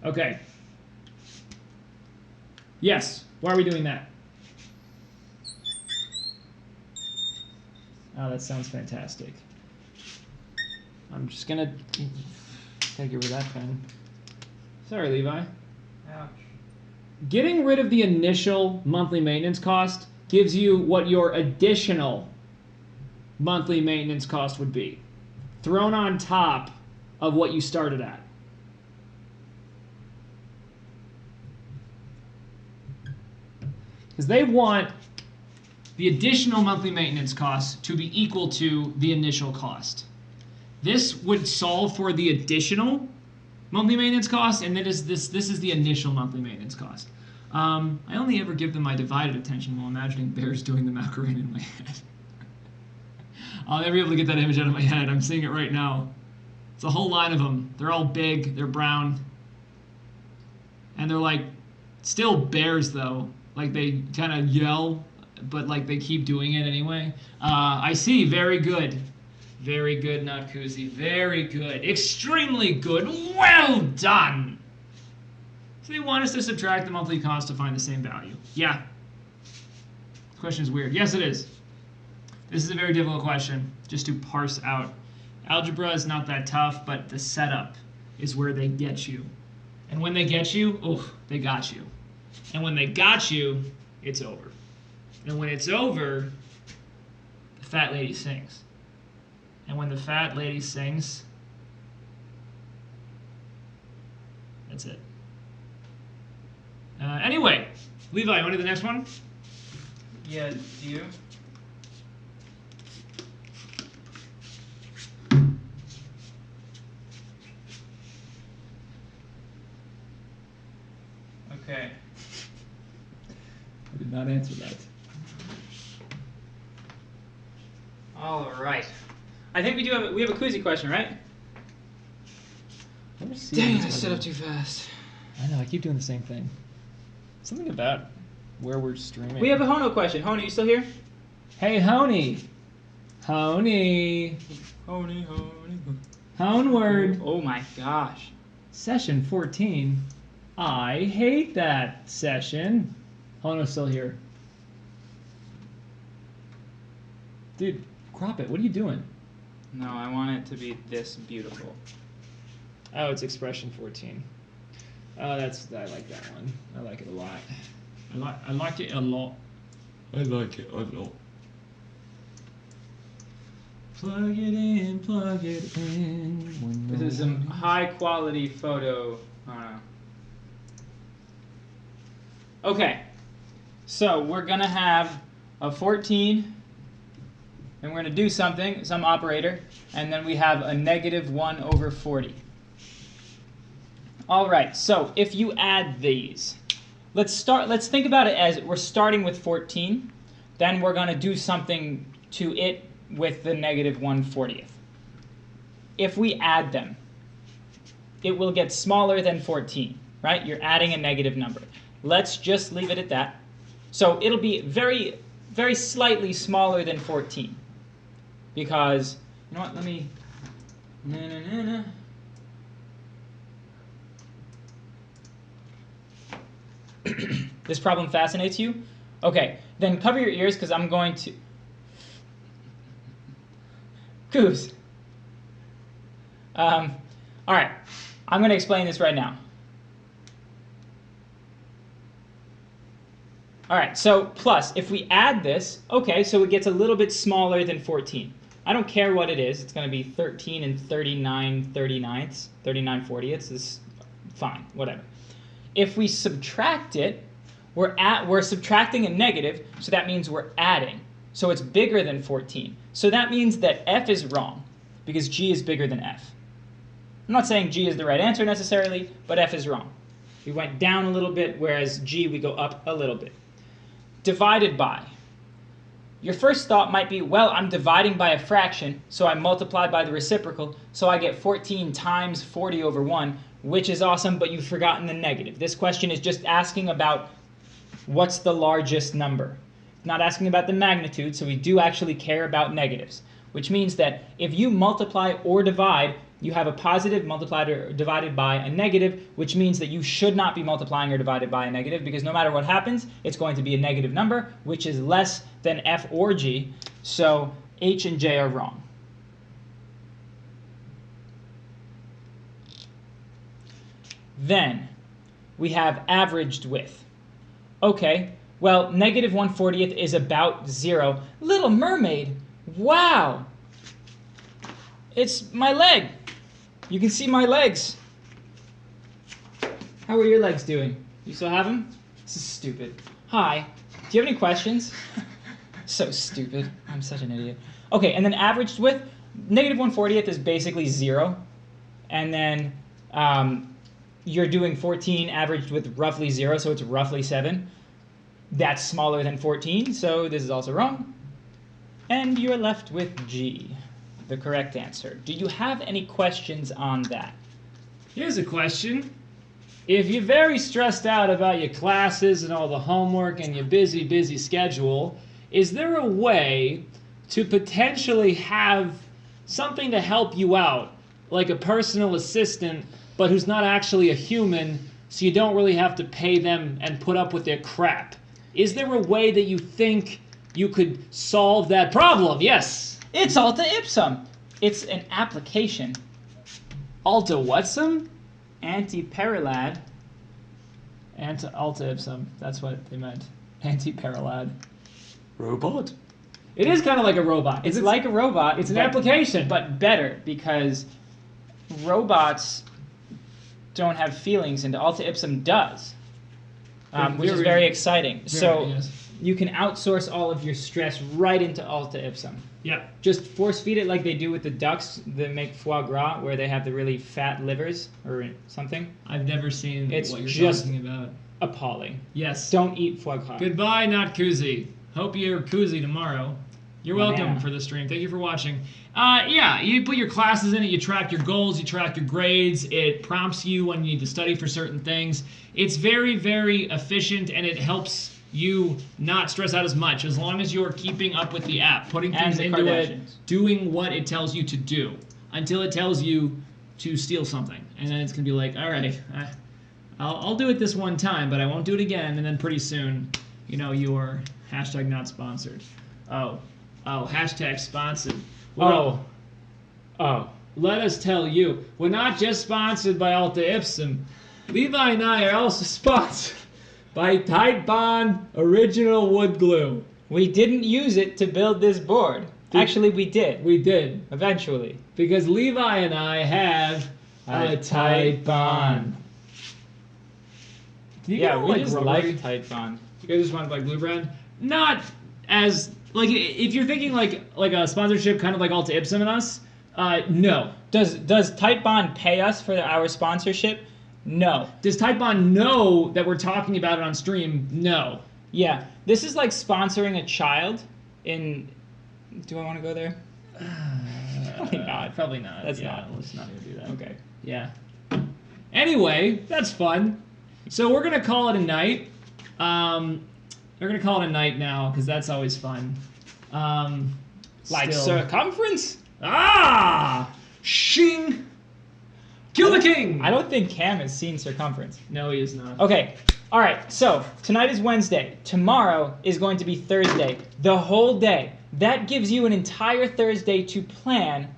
Okay. Yes. Why are we doing that? Oh, that sounds fantastic. I'm just gonna take over that pen. Sorry, Levi. Ouch. Getting rid of the initial monthly maintenance cost gives you what your additional monthly maintenance cost would be, thrown on top of what you started at. Because they want the additional monthly maintenance cost to be equal to the initial cost. This would solve for the additional monthly maintenance cost, and this is the initial monthly maintenance cost. I only ever give them my divided attention while imagining bears doing the Macarena in my head. I'll never be able to get that image out of my head. I'm seeing it right now. It's a whole line of them. They're all big. They're brown. And they're like still bears, though. Like they kind of yell, but like they keep doing it anyway. I see. Very good. Very good, not Kuzi. Very good. Extremely good. Well done. So they want us to subtract the monthly cost to find the same value. Yeah. This question is weird. Yes, it is. This is a very difficult question just to parse out. Algebra is not that tough, but the setup is where they get you. And when they get you, oh, they got you. And when they got you, it's over. And when it's over, the fat lady sings. And when the fat lady sings, that's it. Anyway, Levi, want to do the next one? Yeah, do you? Okay. I did not answer that. All right. I think we have a koozie question, right? Never seen Dang it, I anybody- stood up too fast. I know, I keep doing the same thing. Something about where we're streaming. We have a Hono question. Hono, you still here? Hey, Honey. Honey. Honey. Honeward. Oh my gosh. Session 14. I hate that session. Hono's still here. Dude, crop it. What are you doing? No, I want it to be this beautiful. Oh, it's expression 14. Oh, I like that one. I like it a lot. I liked it a lot. I like it a lot. Plug it in, plug it in. This is some high quality photo. Okay, so we're gonna have a 14, and we're gonna do something, some operator, and then we have a -1 over 40. All right, so if you add these, let's think about it as we're starting with 14, then we're gonna do something to it with the -1/40. If we add them, it will get smaller than 14, right? You're adding a negative number. Let's just leave it at that. So it'll be very, very slightly smaller than 14. Because, you know what, let me... This problem fascinates you? Okay, then cover your ears because I'm going to... Goose. All right, I'm going to explain this right now. All right, so plus, if we add this, okay, so it gets a little bit smaller than 14. I don't care what it is. It's going to be 13 and 39/39ths, 39/40ths. Is fine, whatever. If we subtract it, we're subtracting a negative, so that means we're adding. So it's bigger than 14. So that means that f is wrong, because g is bigger than f. I'm not saying g is the right answer necessarily, but f is wrong. We went down a little bit, whereas g we go up a little bit. Divided by. Your first thought might be, well, I'm dividing by a fraction, so I multiply by the reciprocal, so I get 14 times 40 over 1, which is awesome, but you've forgotten the negative. This question is just asking about what's the largest number. It's not asking about the magnitude, so we do actually care about negatives, which means that if you multiply or divide, you have a positive multiplied or divided by a negative, which means that you should not be multiplying or divided by a negative, because no matter what happens, it's going to be a negative number, which is less than f or g, so h and j are wrong. Then we have averaged with. Okay, well, -1/40 is about 0. Little Mermaid, wow! It's my leg. You can see my legs. How are your legs doing? You still have them? This is stupid. Hi. Do you have any questions? So stupid. I'm such an idiot. Okay, and then averaged with, -1/40 is basically 0. And then you're doing 14 averaged with roughly 0, so it's roughly 7. That's smaller than 14, so this is also wrong. And you're left with G, the correct answer. Do you have any questions on that? Here's a question. If you're very stressed out about your classes and all the homework and your busy schedule, is there a way to potentially have something to help you out, like a personal assistant, but who's not actually a human, so you don't really have to pay them and put up with their crap? Is there a way that you think you could solve that problem? Yes. It's Alta Ipsum. It's an application. Alta whatsum? Anti-Paralad. Alta ipsum. That's what they meant. Anti-parallad. Robot? It is kind of like a robot. It's like a robot. It's an but- application. but better because robots don't have feelings, and Alta Ipsum does, which is very exciting. So yes. you can outsource all of your stress right into Alta Ipsum. Yeah. Just force feed it like they do with the ducks that make foie gras, where they have the really fat livers or something. I've never seen It's what you're just- talking about. Appalling. Yes. Don't eat foie gras. Goodbye, not koozie. Hope you're koozie tomorrow. You're welcome Yeah. for the stream. Thank you for watching. Yeah, you put your classes in it. You track your goals. You track your grades. It prompts you when you need to study for certain things. It's very, very efficient, and it helps you not stress out as much as long as you're keeping up with the app, putting And things the into it, Kardashians. doing what it tells you to do until it tells you to steal something. And then it's going to be like, all right, I'll do it this one time, but I won't do it again. And then pretty soon, you're hashtag not sponsored. Oh, hashtag sponsored. Oh. Let us tell you, we're not just sponsored by Alta Ipsum. Levi and I are also sponsored by Tide Bond Original Wood Glue. We didn't use it to build this board. Actually, we did. We did, Eventually. because Levi and I have a Tide Bond. Can you Yeah, get we just rubbery? like Tide Bond. You guys just want like Blue Brand? Not as like if you're thinking like a sponsorship, kind of like Alta Ipsum and us. No. Does Tide Bond pay us for our sponsorship? No. Does Tide Bond know that we're talking about it on stream? No. Yeah, this is like sponsoring a child in. Do I want to go there? Probably not. Probably not. That's yeah, not. Let's not do that. Okay. Yeah. Anyway, that's fun. So we're gonna call it a night. We're gonna call it a night now because that's always fun. Like still- circumference? Shing! Kill the king! I don't think Cam has seen circumference. No, he is not. Okay. All right. So tonight is Wednesday. Tomorrow is going to be Thursday. The whole day. That gives you an entire Thursday to plan.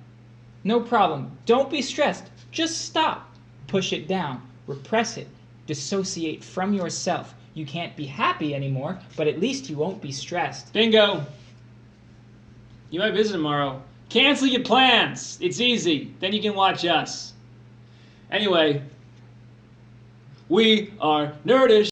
No problem. Don't be stressed. Just stop. Push it down. Repress it. Dissociate from yourself. You can't be happy anymore, but at least you won't be stressed. Bingo. You might visit tomorrow. Cancel your plans. It's easy. Then you can watch us. Anyway, we are nerdish.